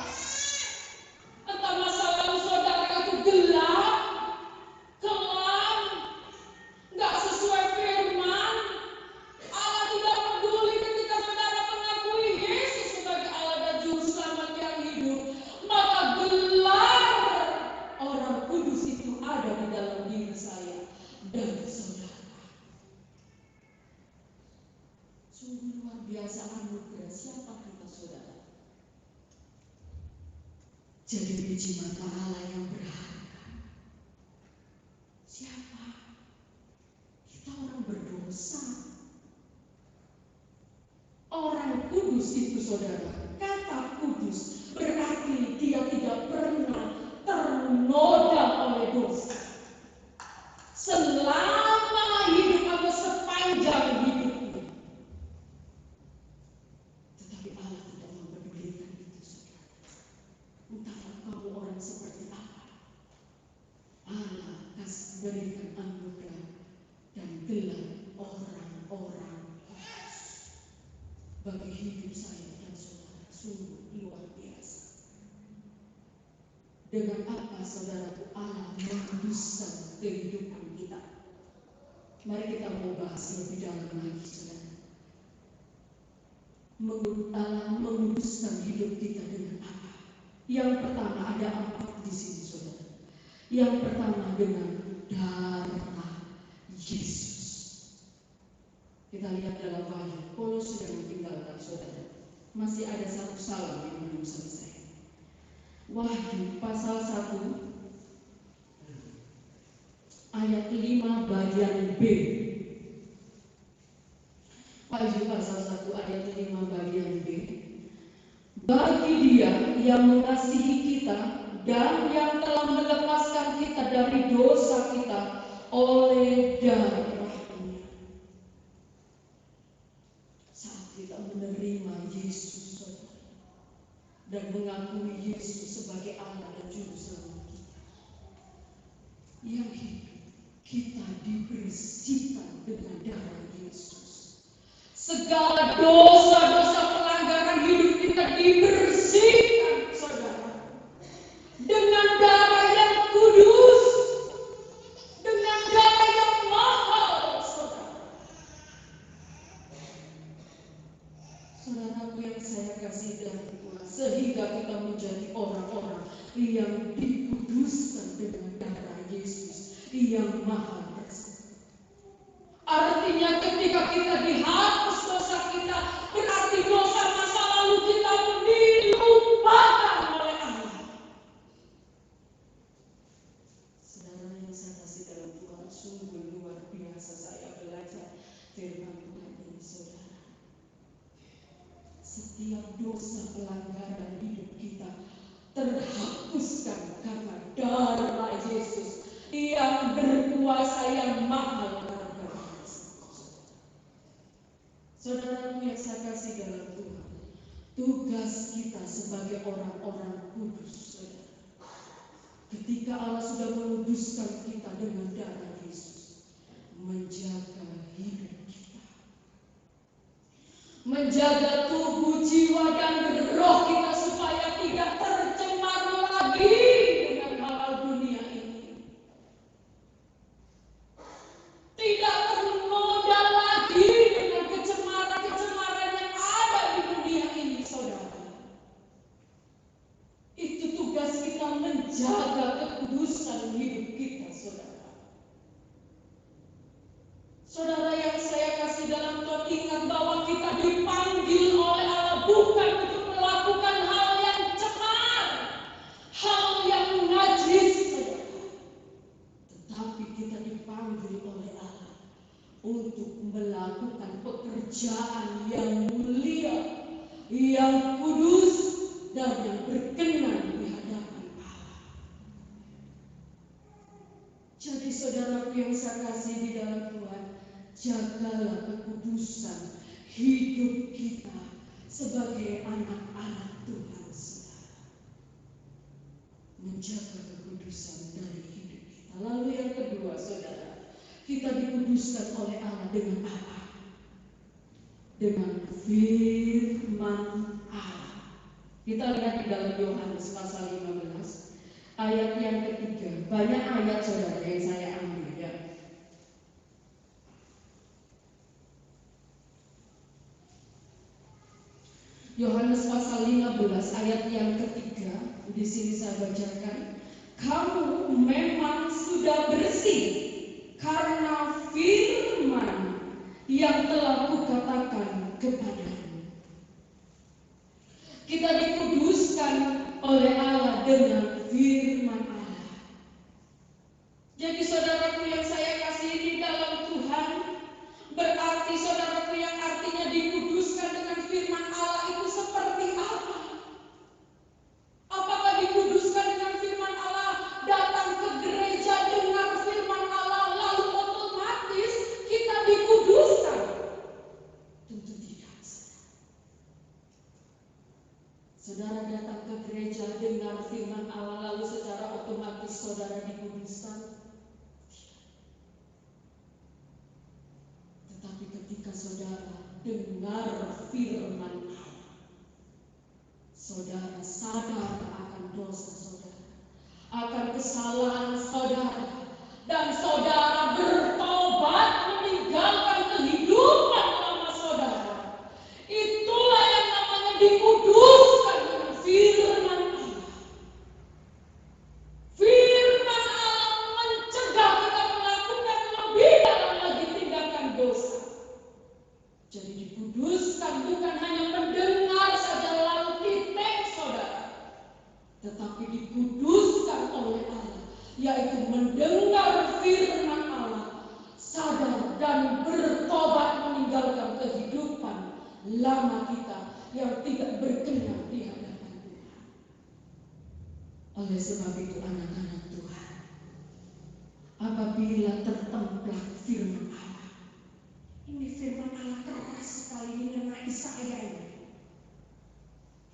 Entah masa lalu saudara itu gelap, kelam, nggak sesuai firman. Allah tidak peduli ketika saudara mengakui Yesus sebagai Allah dan Juru Selamat yang hidup. Maka gelar orang kudus itu ada di dalam diri saya dan saudara. Sungguh luar biasa anugerah. Siapa kita, saudara? Jadi biji mata Allah yang berharga. Siapa? Kita orang berdosa. Orang kudus itu, saudara, kata kudus berarti dia tidak pernah ternoda oleh dosa. Selama hidup atau sepanjang hidupnya. Tetapi Allah tidak mempedulikan itu, saudara. Entahlah kamu orang seperti apa, Allah kasih berikan anugerah dan gelar orang-orang kudus bagi hidup saya dan saudara. Sungguh luar biasa. Dengan apa, saudaraku, Allah menguduskan kehidupan kita. Mari kita mau bahas lebih dalam lagi, saudara. Allah menguduskan hidup kita dengan apa? Yang pertama, ada 4 di sini, saudara. Yang pertama dengan darah Yesus. Kita lihat dalam Wahyu, Paulus sudah meninggalkan, saudara. Masih ada satu salam yang belum selesai. Wahyu pasal 1 ayat 5 bagian B. Wahyu pasal 1 ayat 5 bagian B. Bagi Dia yang mengasihi kita dan yang telah melepaskan kita dari dosa kita oleh darah-Nya. Saat kita menerima Yesus, saudara, dan mengakui Yesus sebagai Allah dan Juru Selamat kita, yang hidup, kita dibersihkan dengan darah Yesus. Segala dosa-dosa pelanggaran hidup kita dibersihkan, saudara, dengan darah yang kudus, dengan darah yang mahal, saudara. Saudaraku yang saya kasih dalam Tuhan, sehingga kita menjadi orang-orang yang dikuduskan dengan darah Yesus yang mahal tersebut. Artinya ketika kita dihapus dosa kita, berarti dosa masa lalu kita dilupakan oleh Allah. Saudara yang saya kasih dalam Tuhan, sungguh luar biasa saya belajar firman Tuhan ini, saudara. setiap dosa pelanggaran hidup kita terhapuskan karena darah Yesus yang berkuasa, yang mahal harga. Saudaraku yang saya kasih dalam Tuhan, tugas kita sebagai orang-orang kudus, saudara, ketika Allah sudah menguduskan kita dengan darah Yesus, menjaga hidup kita, menjaga tubuh, jiwa, dan roh kita supaya tidak tercemar lagi dengan hal dunia ini. Tidak ternoda lagi dengan kecemaran-kecemaran yang ada di dunia ini, saudara. Itu tugas kita, menjaga kekudusan hidup kita, saudara. Saudara yang saya kasih dalam Tuhan, ingat bahwa kita dipanggil oleh Allah bukan untuk melakukan hal yang cemar, hal yang najis, saudara. Tetapi kita dipanggil oleh Allah untuk melakukan pekerjaan yang mulia, yang kudus, dan yang berkenan di hadapan Allah. Jadi saudaraku yang saya kasih di dalam Tuhan, jagalah kekudusan hidup kita sebagai anak-anak Tuhan, saudara. Menjaga kekudusan dari hidup kita. Lalu yang kedua, saudara, kita dikuduskan oleh Allah dengan apa? Dengan firman Allah. Kita lihat di dalam Yohanes pasal 15 ayat yang ketiga. Banyak ayat, saudara, yang saya ambil ya. Yohanes pasal 15 ayat yang ketiga. Di sini saya bacakan, kamu memang sudah bersih karena firman yang telah kukatakan kepadamu. Kita dikuduskan oleh Allah dengan firman Allah. Jadi saudaraku yang saya kasihi dalam Tuhan, berarti saudaraku yang artinya dikuduskan dengan firman Allah itu seperti apa? Apakah dikuduskan dengan firman Allah, datang ke gereja dengar firman Allah lalu otomatis kita dikuduskan? Tentu tidak. Saudara datang ke gereja dengar firman Allah lalu secara otomatis saudara dikuduskan? Tetapi ketika saudara dengar firman Allah, saudara sadar akan dosa saudara, akan kesalahan saudara, dan saudara bertobat meninggalkan kehidupan lama saudara. Itulah yang namanya dikuduskan dengan firman Allah. Firman Allah mencegah kita melakukan lebih dalam lagi tindakan dosa. Jadi dikuduskan bukan hanya mendengar saja lalu titik, saudara, tetapi dikuduskan oleh Allah, yaitu mendengar firman Allah, sadar dan bertobat meninggalkan kehidupan lama kita yang tidak berkenan di hadapan Tuhan. Oleh sebab itu anak-anak Tuhan, apabila tertemplak firman Allah, ini firman Allah keras sekali mengenai saya ini.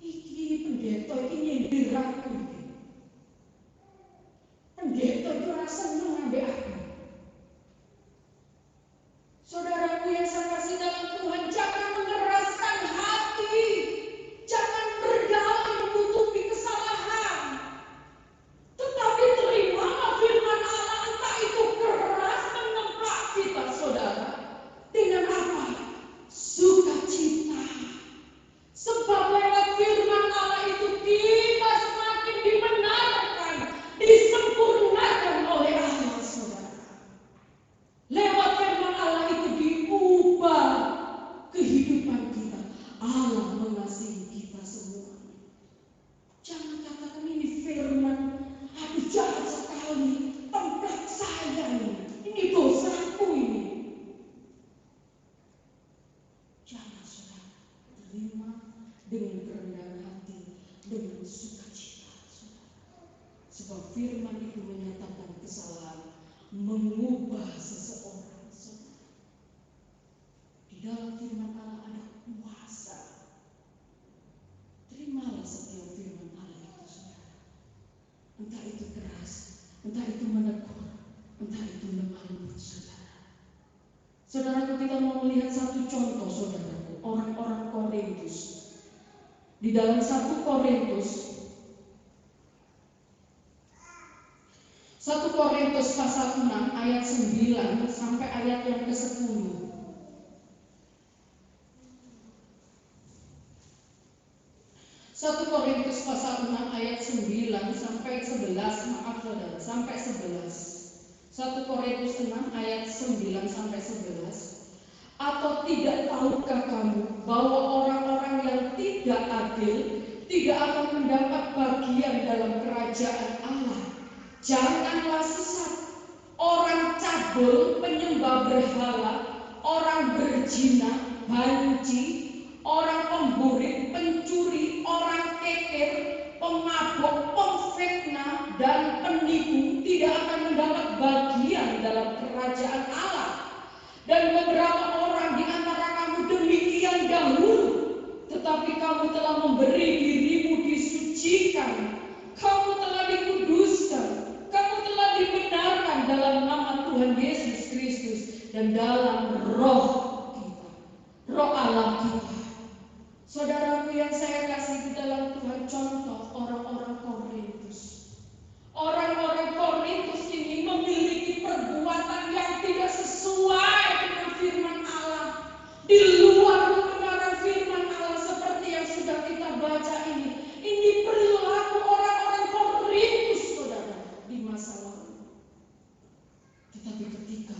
Iki pendeta ini yang diraku. Pendeta itu rasa mengambil aku. Saudaraku yang saya kasih dalam Tuhan, jangan mengeraskan hati, jangan berdalih menutupi kesalahan, tetapi terimalah firman Allah, entah itu keras menemplak kita, saudara, dengan apa? Sukacita, merubah seseorang. Di dalam firman Allah ada kuasa. Terimalah setiap firman Allah itu, saudara. Entah itu keras, entah itu menegur, entah itu lemah lembut, saudara. Saudaraku, kita mau melihat satu contoh, saudaraku, orang-orang Korintus. Di dalam 1 Korintus pasal 6 ayat 9 sampai ayat yang ke-10. 1 Korintus pasal 6 ayat 9 sampai 11, maaf saudara, sampai 11. 1 Korintus 6 ayat 9 sampai 11. Atau tidak tahukah kamu bahwa orang-orang yang tidak adil tidak akan mendapat bagian dalam kerajaan Allah? Janganlah sesat. Orang cabul, penyembah berhala, orang berzina, banci, orang pemburi, pencuri, orang kekir, pemabuk, pemfitnah, dan penipu tidak akan mendapat bagian dalam kerajaan Allah. Dan beberapa orang di antara kamu demikian dahulu, tetapi kamu telah memberi dirimu disucikan, kamu telah dikuduskan, kamu telah dibenarkan dalam nama Tuhan Yesus Kristus dan dalam roh kita, roh Allah kita. Saudaraku yang saya kasih di dalam Tuhan, contoh orang-orang Korintus. Orang-orang Korintus ini memiliki perbuatan yang tidak sesuai dengan firman Allah. Di luar kebenaran firman Allah seperti yang sudah kita baca ini. Ini perilaku orang-orang Korintus, saudara, di masa lalu. Tetapi ketika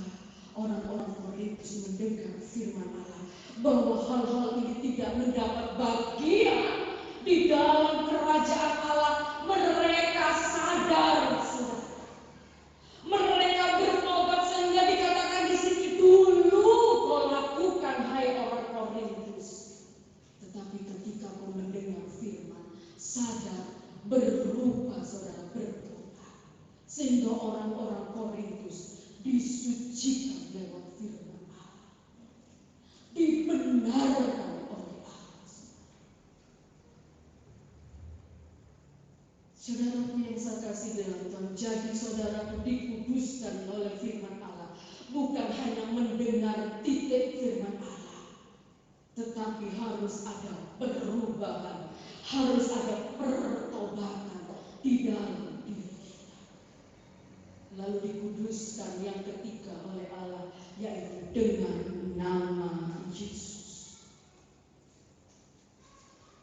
orang-orang Korintus mendengar firman Allah bahwa hal-hal ini tidak mendapat bagian di dalam kerajaan Allah, mereka sadar, saudara. Mereka bertobat sehingga dikatakan di sini, dulu kau lakukan hai orang Korintus. Tetapi ketika kau mendengar firman, sadar, berubah, saudara, bertobat. Sehingga orang-orang Korintus disucikan lewat firman Allah, dibenarkan oleh Allah. Saudaraku yang saya kasih dalam Tuhan, jadi saudaraku dikuduskan oleh firman Allah, bukan hanya mendengar titik firman Allah, tetapi harus ada perubahan, harus ada pertobatan di dalam diri kita. Lalu dikuduskan yang ketiga oleh Allah, yaitu dengan nama Yesus.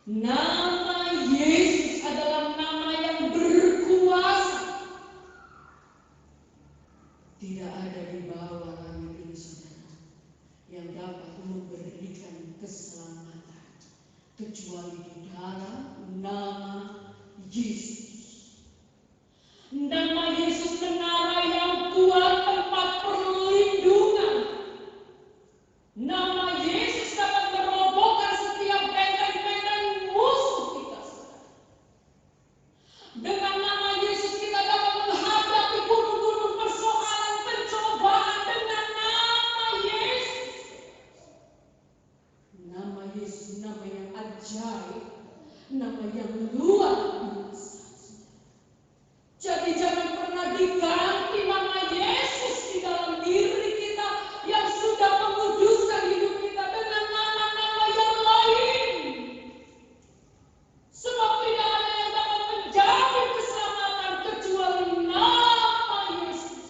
Nama Yesus adalah nama yang berkuasa. Tidak ada di bawah langit ini, saudara, yang dapat memberikan keselamatan kecuali di dalam nama Yesus. Nama Yesus menara yang kuat, tempat perlindungan. Nama Yesus dapat merobohkan setiap benteng-benteng musuh kita, saudara. Dengan nama Yesus kita dapat menghadapi gunung-gunung persoalan, pencobaan dengan nama Yesus. Nama Yesus, nama yang ajaib, nama yang luar biasa. Jadi jangan pernah diganti nama Yesus di dalam diri kita yang sudah menguduskan hidup kita dengan nama-nama yang lain. Sebab tidak ada yang dapat menjamin keselamatan kecuali nama Yesus.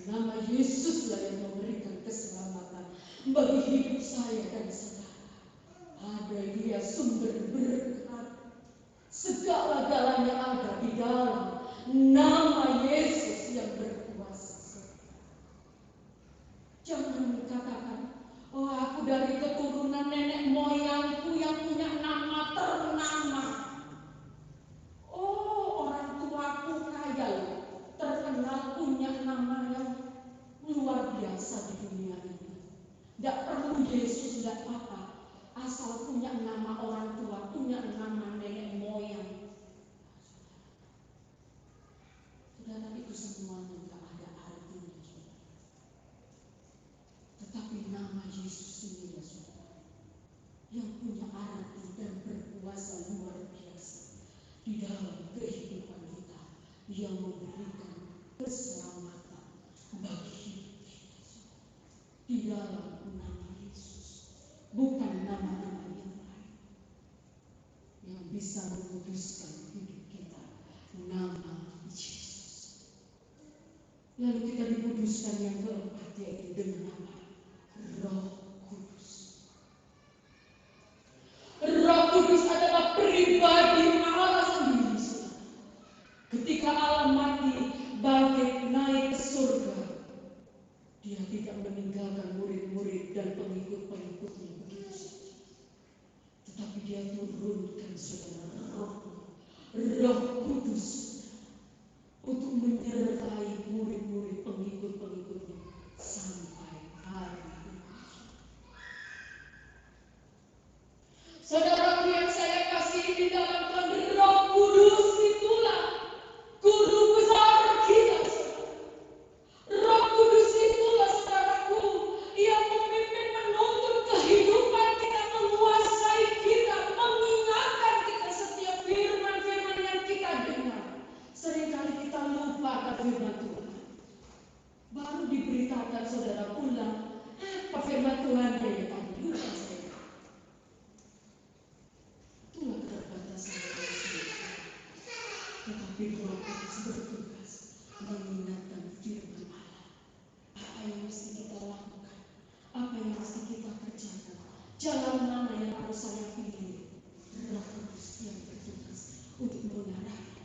Nama Yesuslah yang memberikan keselamatan bagi hidup saya dan saudara. Ada Dia sumber berkat. Segala-galanya ada di dalam nama Yesus yang berkuasa. Jangan katakan, oh aku dari keturunan nenek moyangku yang punya nama ternama. Oh orang tuaku kaya loh, terkenal punya nama yang luar biasa di dunia ini. Tidak perlu Yesus, tidak apa-apa. Asal punya nama orang tua, punya nama nenek moyang. Saudara, itu semuanya Lalu kita dikuduskan yang keempat, yaitu dengan apa? Roh Kudus. Roh Kudus adalah pribadi Allah sendiri. Ketika Allah mati, bangkit naik ke surga, Dia tidak meninggalkan murid-murid dan pengikut-pengikutnya begitu saja. Tetapi Dia turunkan saudara Roh Kudus untuk menyertai murid-murid pengikut-pengikutnya sampai hari ini. Saudara yang saya kasih di dalam Tuhan, Roh Kudus itulah guru besar kita. Roh Kudus itulah saudaraku yang memimpin, menuntun kehidupan kita, menguasai kita, mengingatkan kita setiap firman-firman yang kita dengar. Seringkali kita lupa akan firman Tuhan. Baru diberitakan saudara pulang, apa firman Tuhan ya tadi lupa saya. Itulah keterbatasan manusia. Tetapi Roh Kudus bertugas mengingatkan firman Allah. Apa yang mesti kita lakukan? Apa yang mesti kita kerjakan? Jalan mana yang harus saya pilih? Roh Kudus yang bertugas untuk mengarahkan kita.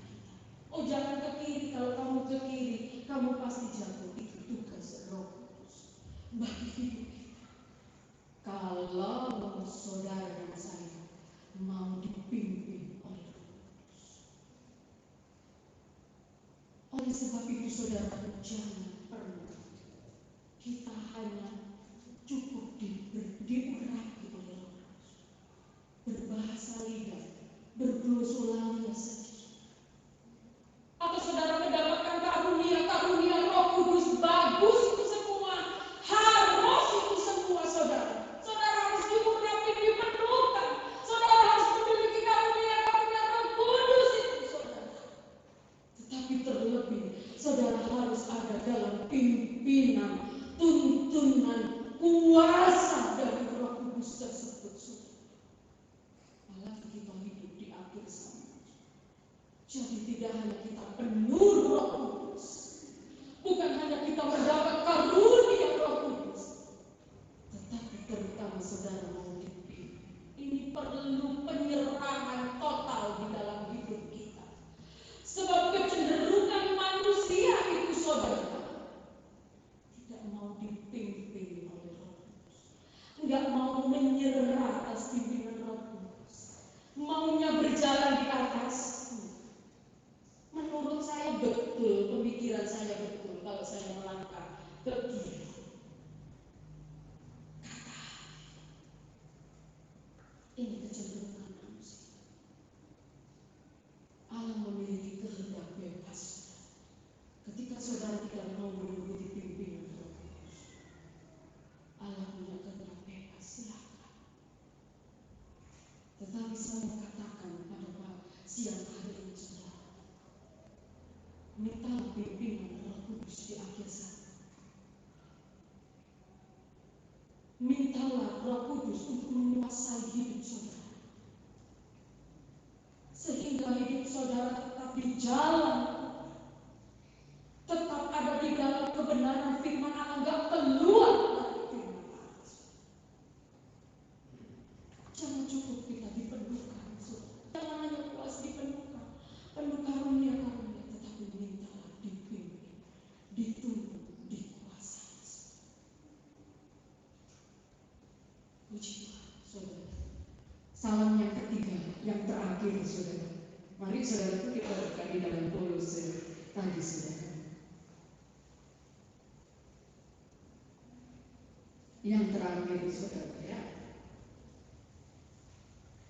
Oh, jangan ke kiri. Kalau kamu ke kiri, kamu pasti jatuh. Itu tugas Roh Kudus bagi hidup kita. Kalau saudara dan saya mau dipimpin oleh Roh Kudus. Oleh sebab itu saudara, jangan pernah kita hanya cukup diurapi oleh Roh Kudus, berbahasa lidah, berglossolalia saja. Atau saudara mendapatkan karunia Roh Kudus, bagus itu semua, harus itu semua saudara. Saudara harus diurapi, dipenuhkan. Saudara harus memiliki karunia Roh Kudus itu saudara. Tetapi terlebih saudara harus ada dalam pimpinan, tuntunan, kuasa dari Roh Kudus tersebut saudara. Apalagi kita hidup di akhir zaman. Jadi tidak hanya kita penuh Roh Kudus, bukan hanya kita mendapat karunia Roh Kudus, tetapi terutama saudara mau dipimpin. Ini perlu penyerahan total di dalam hidup kita. Sebab kecenderungan manusia itu saudara tidak mau dipimpin oleh Roh Kudus, enggak mau menyerah atas pimpinan Roh Kudus, maunya berjalan di atas. Menurut saya betul, pemikiran saya betul kalau saya melangkah ke kiri. Ini kecenderungan manusia. Allah memiliki kehendak bebas. Ketika saudara tidak mau mengikuti pimpinan Roh Kudus, Allah punya kehendak bebas, silakan. Tetapi saya katakan pada siang hari ini saudara, mintalah pimpinan Roh Kudus di akhir zaman. Mintalah Roh Kudus untuk menguasai hidup saudara, sehingga hidup saudara tetap di jalan, tetap ada di dalam kebenaran firman Allah, enggak keluar dari firman Allah. Jangan cukup kita dipenuhkan, jangan hanya puas dipenuhkan, penuh karunia-karunia, tetapi mintalah dipimpin, dituntun, dikuasai. Puji Tuhan, saudara. Salam yang ketiga, yang terakhir, saudara. Mari saudara kita buka di dalam Kolose tadi, saudara. Yang terakhir, saudara, ya.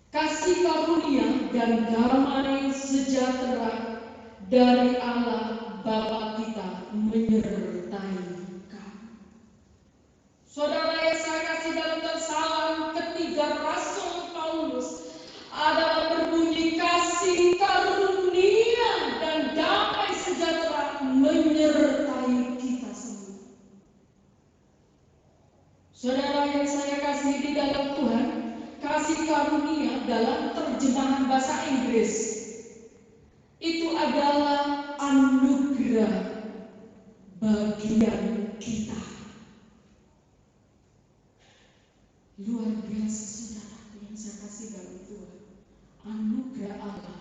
Kasih karunia dan damai sejahtera dari Allah Bapa kita menyertai kamu. Saudara yang saya kasih dalam salam ketiga Rasul Paulus adalah berbunyi kasih karunia dan damai sejahtera menyertai kita semua. Saudara yang saya kasih di dalam Tuhan, kasih karunia dalam terjemahan bahasa Inggris itu adalah anugerah bagian kita. Luar biasa saudara yang saya kasih dalam Tuhan. Anugerah Allah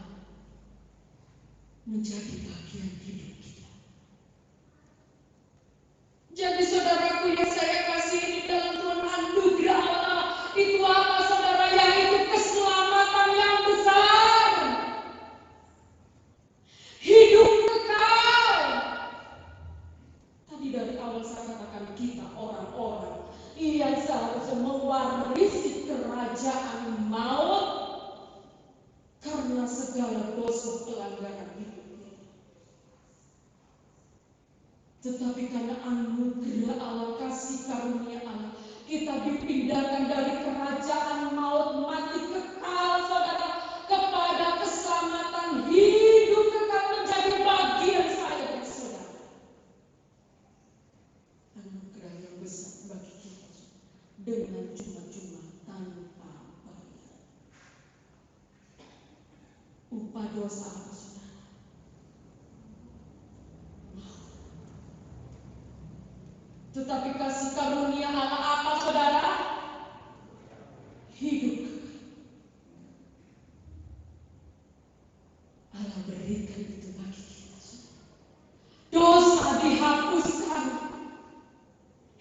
menjadi bagian hidup kita. Jadi saudaraku yang saya kasih ini dalam Tuhan, anugerah Allah itu apa saudara? Yaitu keselamatan yang besar, hidup kekal. Tadi dari awal saya katakan kita orang-orang yang seharusnya mewarisi kerajaan maut karena segala dosa pelanggaran hidup kita. Tetapi karena anugerah Allah, kasih karunia Allah, kita dipindahkan dari kerajaan maut mati kekal saudara kepada keselamatan hidup kekal menjadi bagian saya dan saudara. Anugerah yang besar bagi kita dengan cuma-cuma tanpa bayar. Upah dosa apa saudara? Tetapi kasih karunia Allah apa saudara? Hidup. Allah berikan itu bagi kita. Dosa dihapuskan.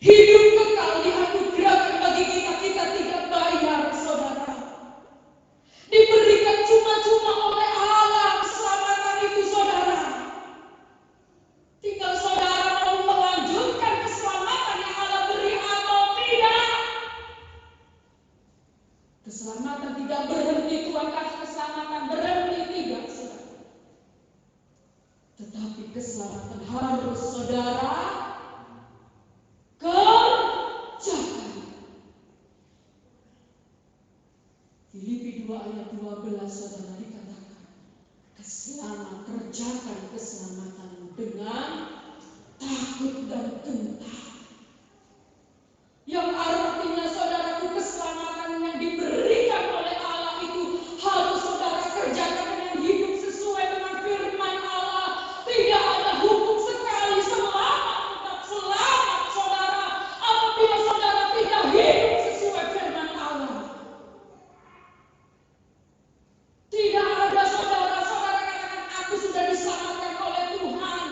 Hidup kekal dianugerahkan bagi kita. Kita tidak bayar saudara. Diberikan cuma-cuma oleh Allah keselamatan itu saudara. Tinggal saudara mau melanjutkan keselamatan yang Allah beri atau tidak. Keselamatan tidak berhenti, Tuhan kasih keselamatan berhenti tidak saudara. Tetapi keselamatan harus saudara kerjakan. Filipi 2 ayat 12 saudara dikatakan, kerjakan keselamatan dengan takut dan gentar. Yang artinya saudaraku, keselamatan yang diberikan oleh Allah itu harus saudara kerjakan dengan hidup sesuai dengan firman Allah. Tidak ada hukum sekali selamat tetap selamat saudara apabila saudara tidak hidup sesuai firman Allah. Tidak ada saudara katakan aku sudah diselamatkan oleh Tuhan.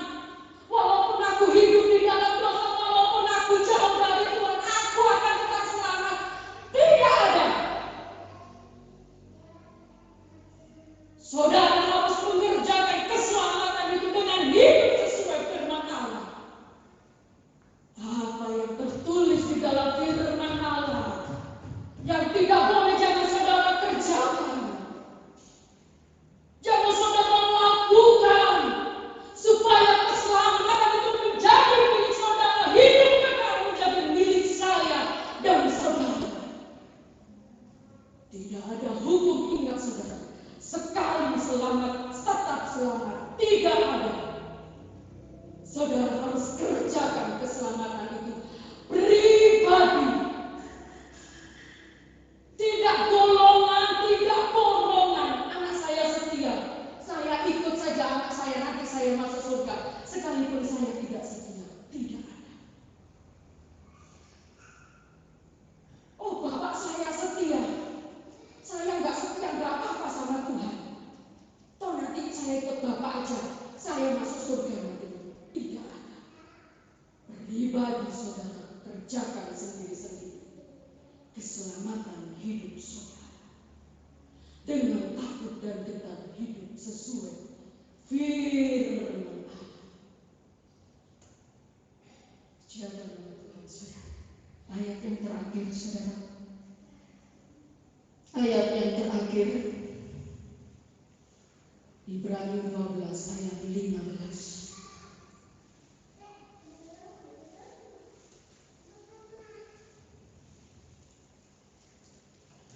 Walaupun aku hidup di dalam dosa, walaupun aku jauh dari Tuhan, aku akan tetap selamat. Tidak ada. Saudara harus mengerjakan keselamatan itu dengan hidup sesuai firman Allah. Apa yang tertulis di dalam firman Allah yang tidak boleh jangan saudara kerjakan. Jangan saudara lakukan supaya keselamatan itu menjadi milik saudara, hidup kekal menjadi milik saya dan saudara. Tidak ada hukum, ingat saudara. Sekali selamat, tetap selamat. Tidak ada. Saudara harus kerjakan keselamatan itu pribadi. Tidak golongan, tidak borongan. Anak saya setia, saya ikut saja anak saya, nanti saya masuk surga. Sekalipun saya tidak setia, tidak ada. Oh bapak saya setia, saya nggak setia, nggak apa-apa sama Tuhan. Toh nanti saya ikut bapak aja, saya masuk surga nanti. Tidak ada. Pribadi saudara kerjakan sendiri-sendiri keselamatan hidup saudara dengan takut dan gentar, hidup sesuai firman Allah. Jaga Tuhan saudara. Ayat yang terakhir saudara. Ayat yang terakhir Ibrani 12 ayat 15.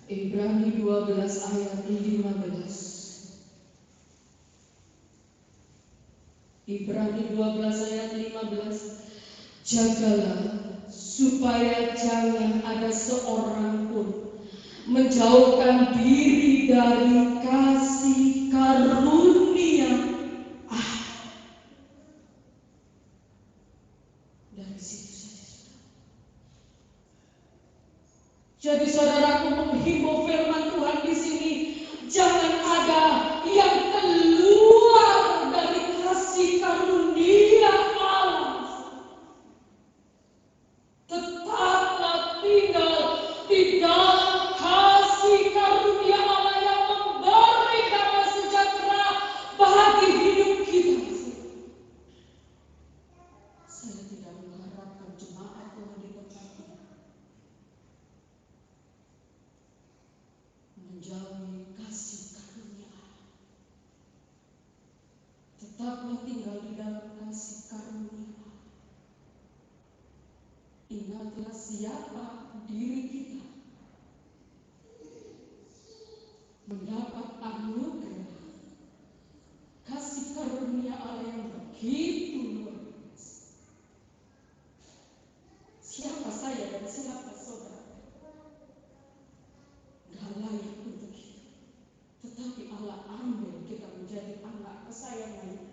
Ibrani 12 ayat 15. Ibrani 12 ayat 15. Jagalah supaya jangan ada seorang pun menjauhkan diri dari kasih karunia Allah. dari situ saja sudah. Jadi saudaraku menghimbau firman Tuhan di sini, jangan ada yang keluar dari kasih karunia Allah. Tetaplah tinggal di dalam kasih karunia Allah yang memberi damai sejahtera bagi hidup kita. Saya tidak mengharapkan jemaat Tuhan di tempat ini menjauhi kasih karunia Allah. Tetaplah tinggal di dalam kasih karunia Allah. Ingatlah siapa diri kita mendapat anugerah kasih karunia Allah yang begitu luar biasa. Siapa saya dan siapa saudara? Gak layak untuk kita, tetapi Allah ambil kita menjadi anak kesayangan,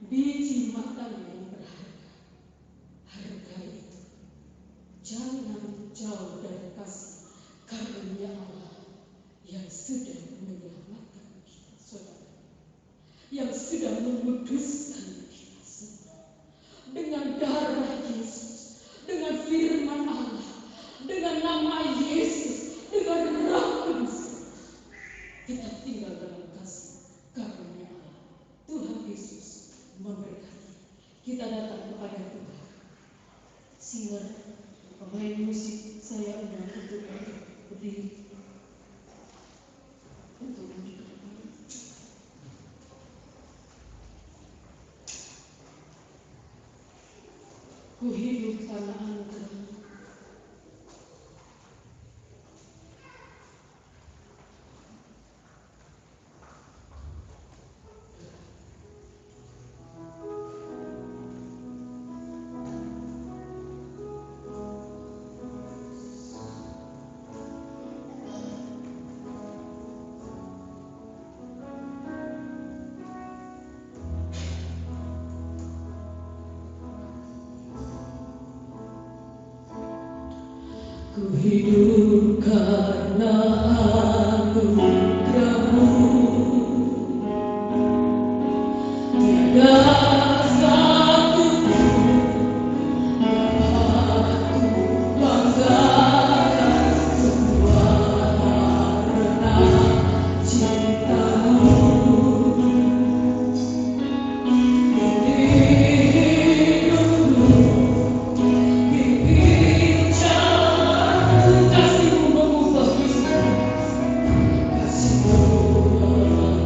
biji matanya yang berharga. Harga itu jangan jauh dari kasih karunia Allah yang sudah menyelamatkan kita, saudara, yang sudah menguduskan kita semua dengan darah Yesus, dengan firman Allah, dengan nama Yesus, dengan Roh Kudus. Kita tinggal dalam kasih karunia Allah. Tuhan Yesus memberkati. Kita datang kepada Tuhan. Singer, pemain musik, saya undang untuk berdiri untuk maju ke depan. Ku hidup karena anugerah. Ku hidup karena anugerah-Mu, tiada satu pun dapat ku banggakan, semua karena cinta-Mu. Kasih-Mu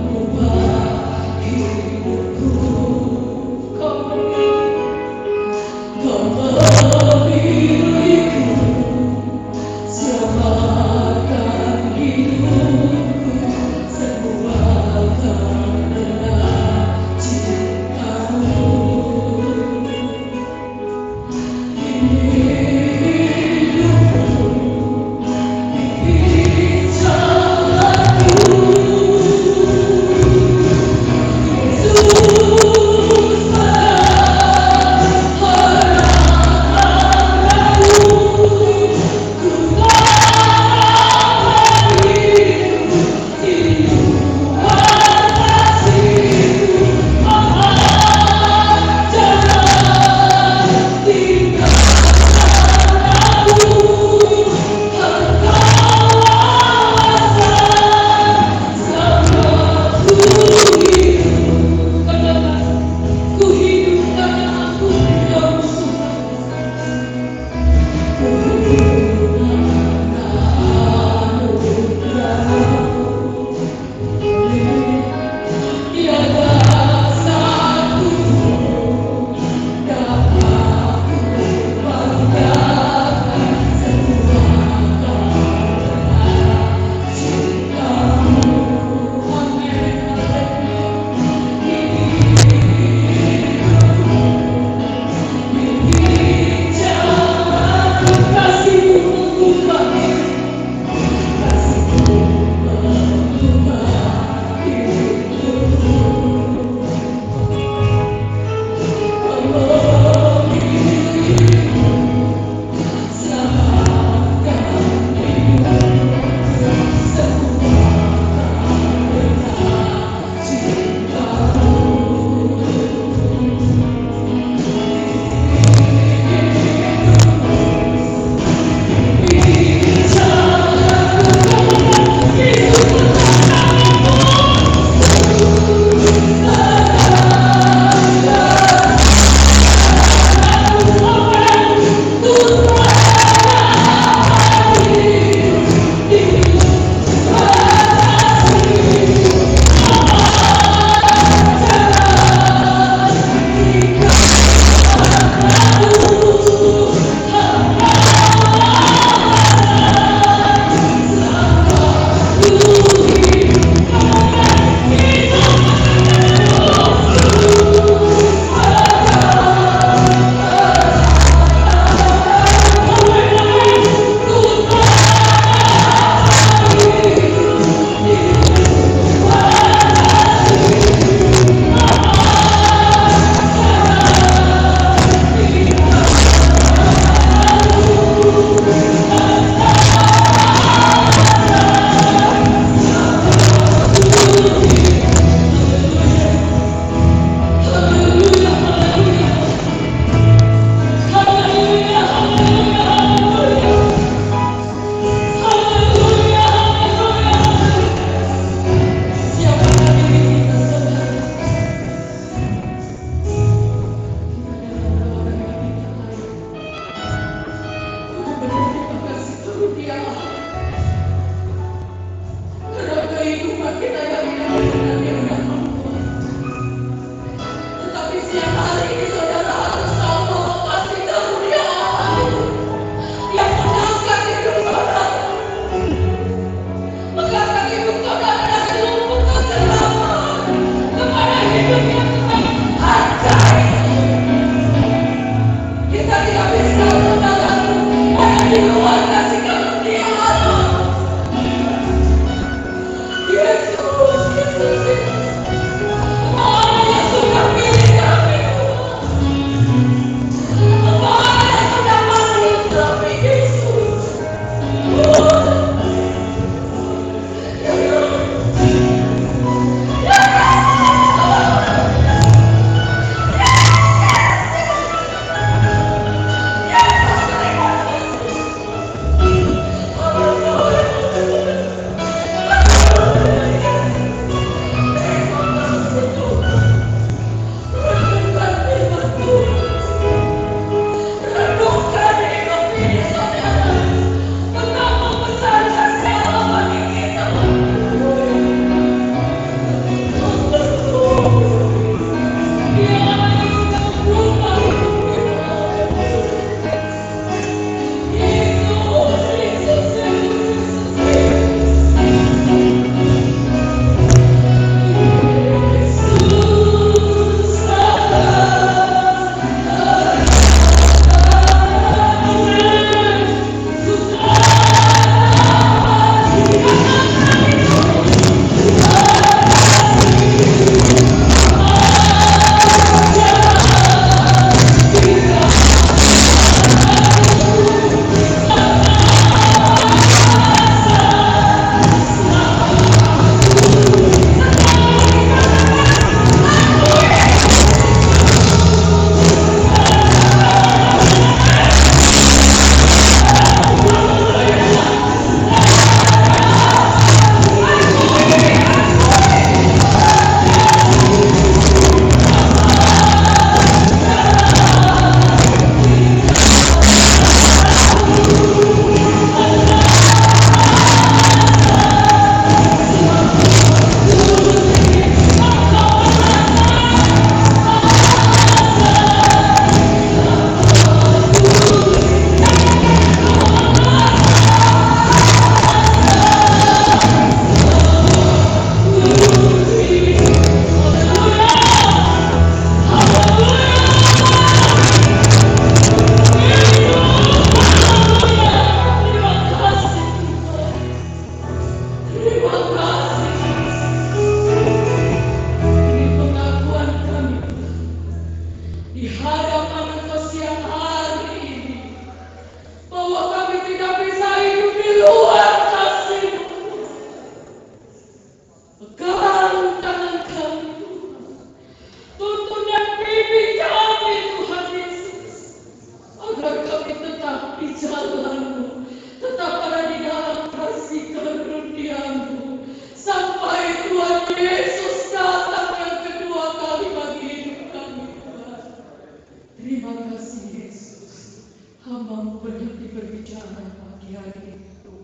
Yesus. Hamba berhenti berbicara pagi hari itu.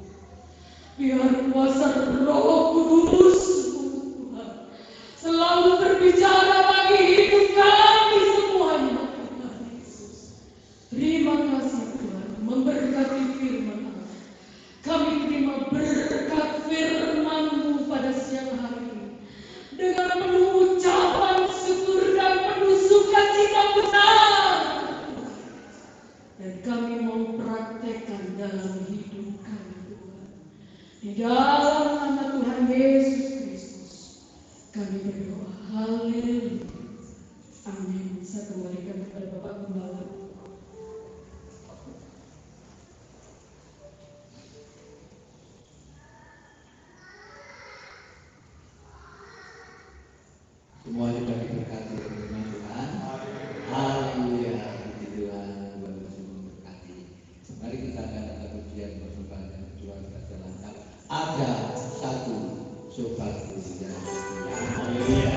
Biar kuasa Roh Kudus Tuhan selalu berbicara bagi hidup kami semuanya, Tuhan Yesus. Terima kasih Tuhan, memberkati firman Allah. Kami terima berkat firman-Mu pada siang hari ini dengan penuh ucapan syukur dan penuh sukacita besar. Dan kami mau praktekkan dalam hidup kami Tuhan. Di dalam nama Tuhan Yesus Kristus kami berdoa. Haleluya. Amin. Saya kembalikan kepada Bapak Gembala. Semua sudah diberkati oleh Tuhan. Haleluya. Puji Tuhan, Tuhan Yesus memberkati. Mari kita akan ada pujian persembahan yang kedua kita jalankan. Ada satu sobatku yang setia. Haleluya.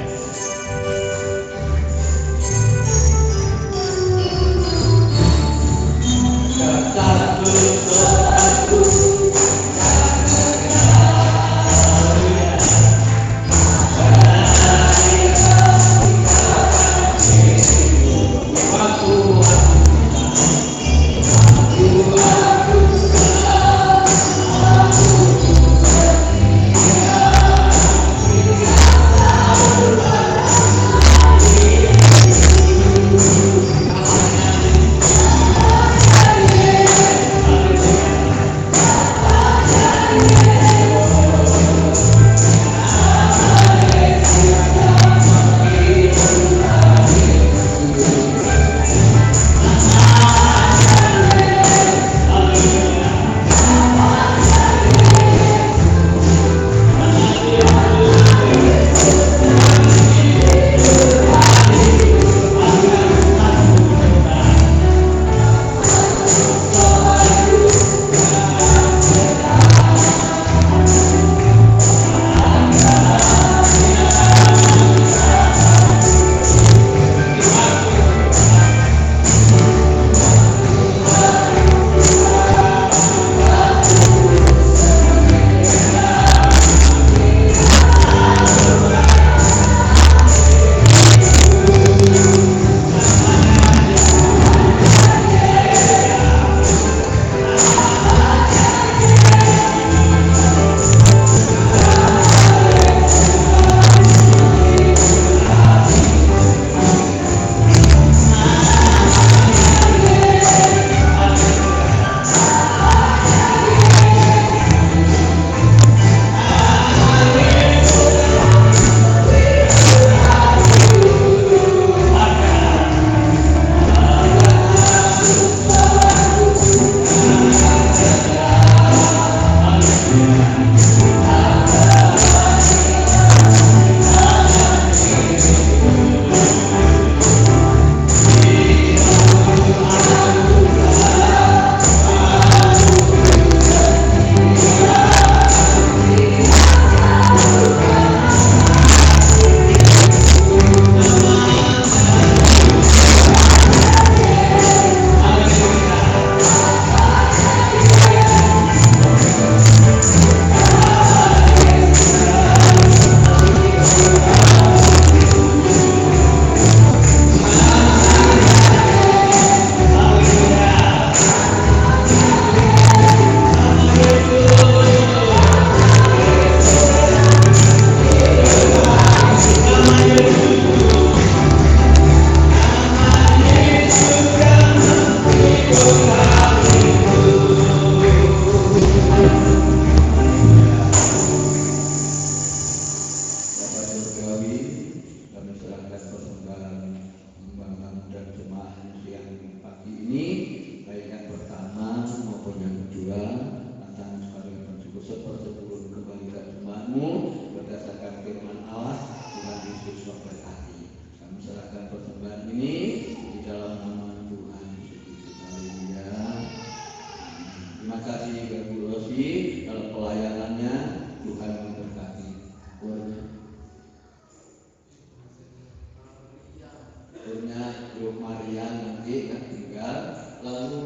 Maria nanti kan tinggal lalu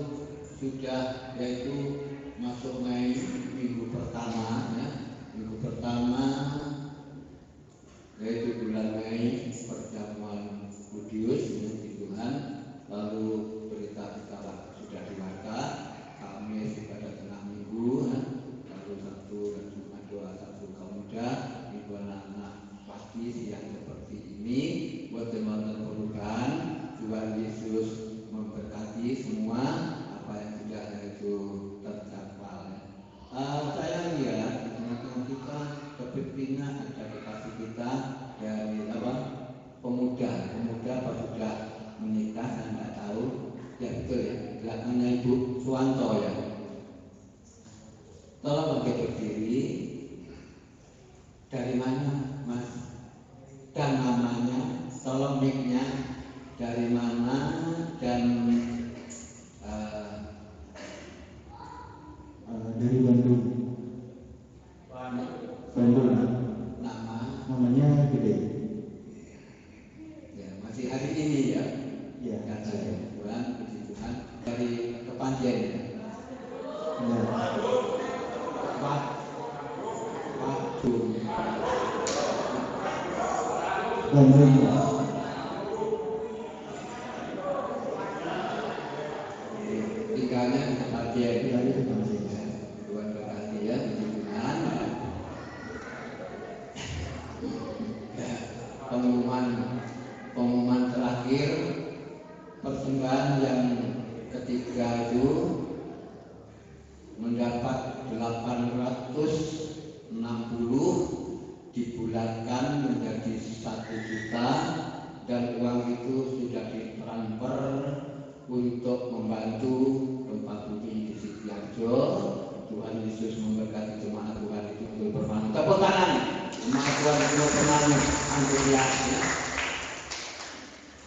sudah yaitu masuk Mei minggu pertama ya, minggu pertama yaitu bulan Mei perjamuan Kudius di Tuhan, lalu berita kita sudah diwaka, Kamis ibadah tengah minggu, lalu Sabtu dan Jumat doa Sabtu Pemuda, Minggu anak-anak pagi siang seperti ini. Buat teman-teman perubahan, Tuhan Yesus memberkati semua apa yang sudah itu tercapai. Saya lihat di tengah-tengah kita kepimpinan ada kekasih kita dari pemuda apa sudah menikah, saya tidak tahu ya, betul ya, belakangnya Ibu Suwanto ya. Tolong bangkit berdiri. Dari mana Mas? Dan namanya, tolong mic-nya dari mana dan dari Bandung. Namanya Gede. Ya, masih hari ini ya. Iya. Tuhan, puji Tuhan. Dari Kepanjen ya. Ya. Padung. Bandung. Tinggalnya di Kepanjen. Ya, itu Bandung. Tuhan berkati ya, puji Tuhan. Pengumuman terakhir persembahan yang ketiga itu mendapat 860 dibulatkan menjadi 1 juta dan uang itu sudah ditransfer untuk membantu gempa bumi di Sitiarjo. Tuhan Yesus memberkati jemaat Tuhan itu untuk bermanfaat. Tepuk tangan. Jemaat Tuhan itu bermanfaat antusias ya.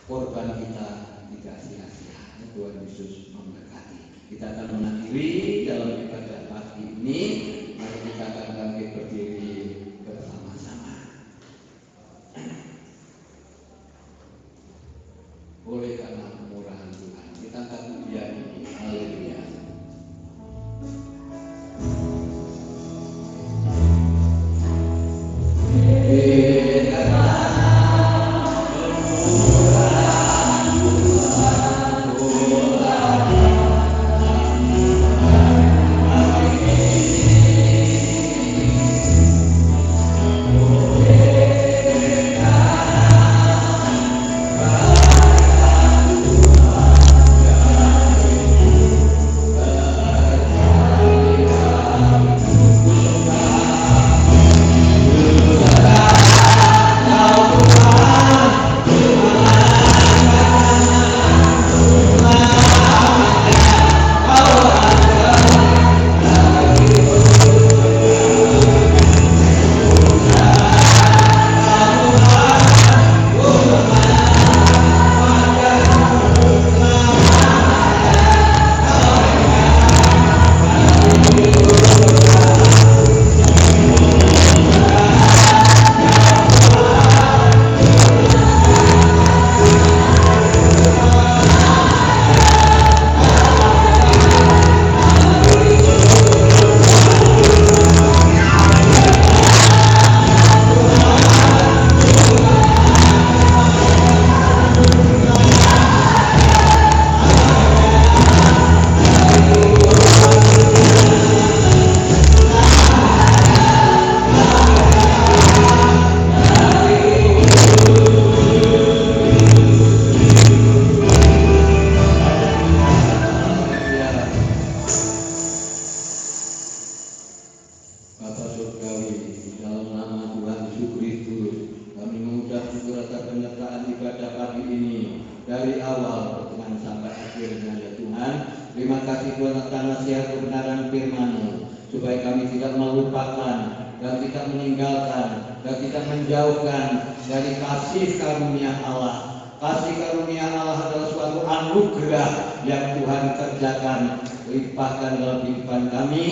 Korban kita tidak sia-sia. Tuhan Yesus memberkati. Kita akan mengakhiri dalam ibadah pagi ini. Mari kita akan bangkit berdiri bersama-sama. Oleh karena kemurahan Tuhan, kita angkat pujian ini. Haleluya. yang Tuhan kerjakan, limpahkan dalam kehidupan kami,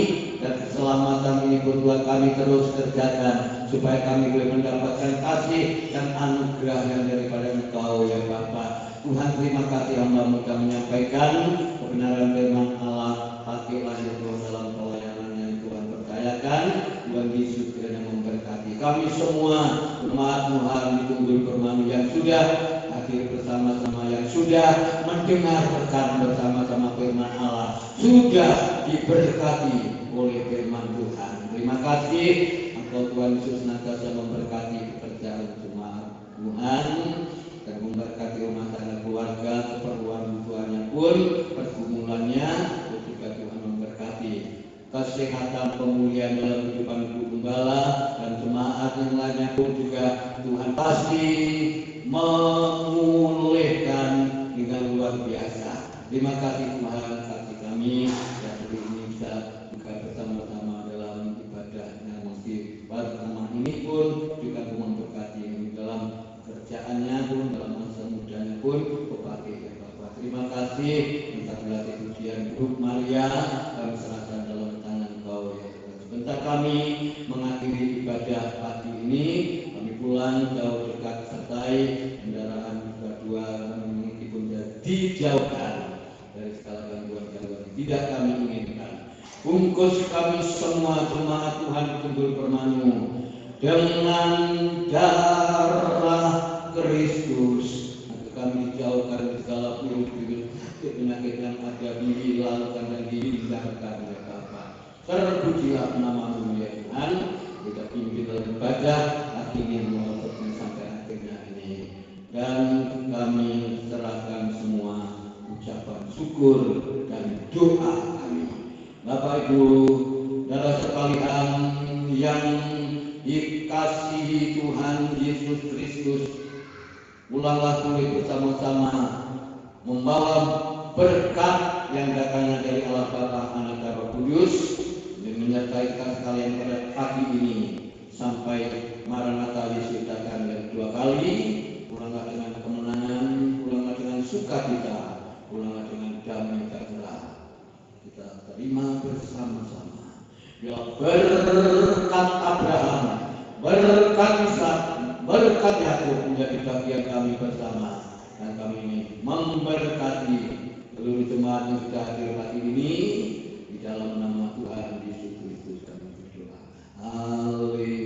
dan keselamatan ini berbuat kami terus kerjakan, supaya kami boleh mendapatkan kasih dan anugerah yang daripada Engkau ya Bapa. Tuhan, terima kasih hamba-Mu telah menyampaikan kebenaran firman Allah. Hati lanjut Tuhan dalam pelayanan yang Tuhan percayakan. Tuhan Yesus kiranya memberkati kami semua, umat Tuhan di Tunggul Permanu yang sudah hadir bersama-sama, yang sudah mendengar bersama-sama firman Allah, sudah diberkati oleh firman Tuhan. Terima kasih Engkau Tuhan Yesus senantiasa memberkati pekerjaan jemaat Tuhan dan memberkati rumah tangga keluarga, keperluan kebutuhannya pun, pergumulannya, dan juga Tuhan memberkati kesehatan, pemulihan dalam kehidupan ibu gembala dan jemaat yang lainnya pun juga Tuhan pasti memulihkan dengan luar biasa. Terima kasih Tuhan, kasih kami dan hari ini bisa juga bersama-sama dalam ibadahnya mesti bersama ini pun juga memberkati dalam kerjaannya pun, dalam masa mudanya pun berbagai ya Bapak. Terima kasih untuk berlatih pujian Ibu Maria kami serahkan dalam tangan Kau ya Tuhan. Sebentar kami mengakhiri ibadah pagi ini, kami pulang jauh dekat sertai kendaraan dua kami pun dijauhkan dari segala gangguan-gangguan yang tidak kami inginkan. Bungkus kami semua jemaat Tuhan di Tunggul Permanu dengan darah Kristus, agar kami dijauhkan dari segala virus-virus penyakit yang ada dihilangkan dan dihilangkan ya Bapa. Terpujilah nama-Mu ya Tuhan. Kita pimpin dalam ibadah akhirnya melalui sampai akhirnya ini, dan kami serahkan semua ucapan syukur dan doa kami. Bapak Ibu, saudara sekalian yang dikasihi Tuhan Yesus Kristus, ulanglah boleh bersama-sama membawa berkat yang datangnya dari Allah Bapa, Anak dan Roh Kudus, dan menyertai kita sekalian pada pagi ini sampai Maranatha Yesus datang yang kedua kali. Pulanglah dengan kemenangan, pulanglah dengan sukacita, pulanglah dengan damai sejahtera. Kita terima bersama-sama. Ya berkat Abraham, berkat Ishak, berkat Yakub menjadi bagian kami bersama, dan kami ini memberkati seluruh jemaat yang sudah hadir pagi ini di dalam nama Tuhan Yesus Kristus kami berdoa. Haleluya.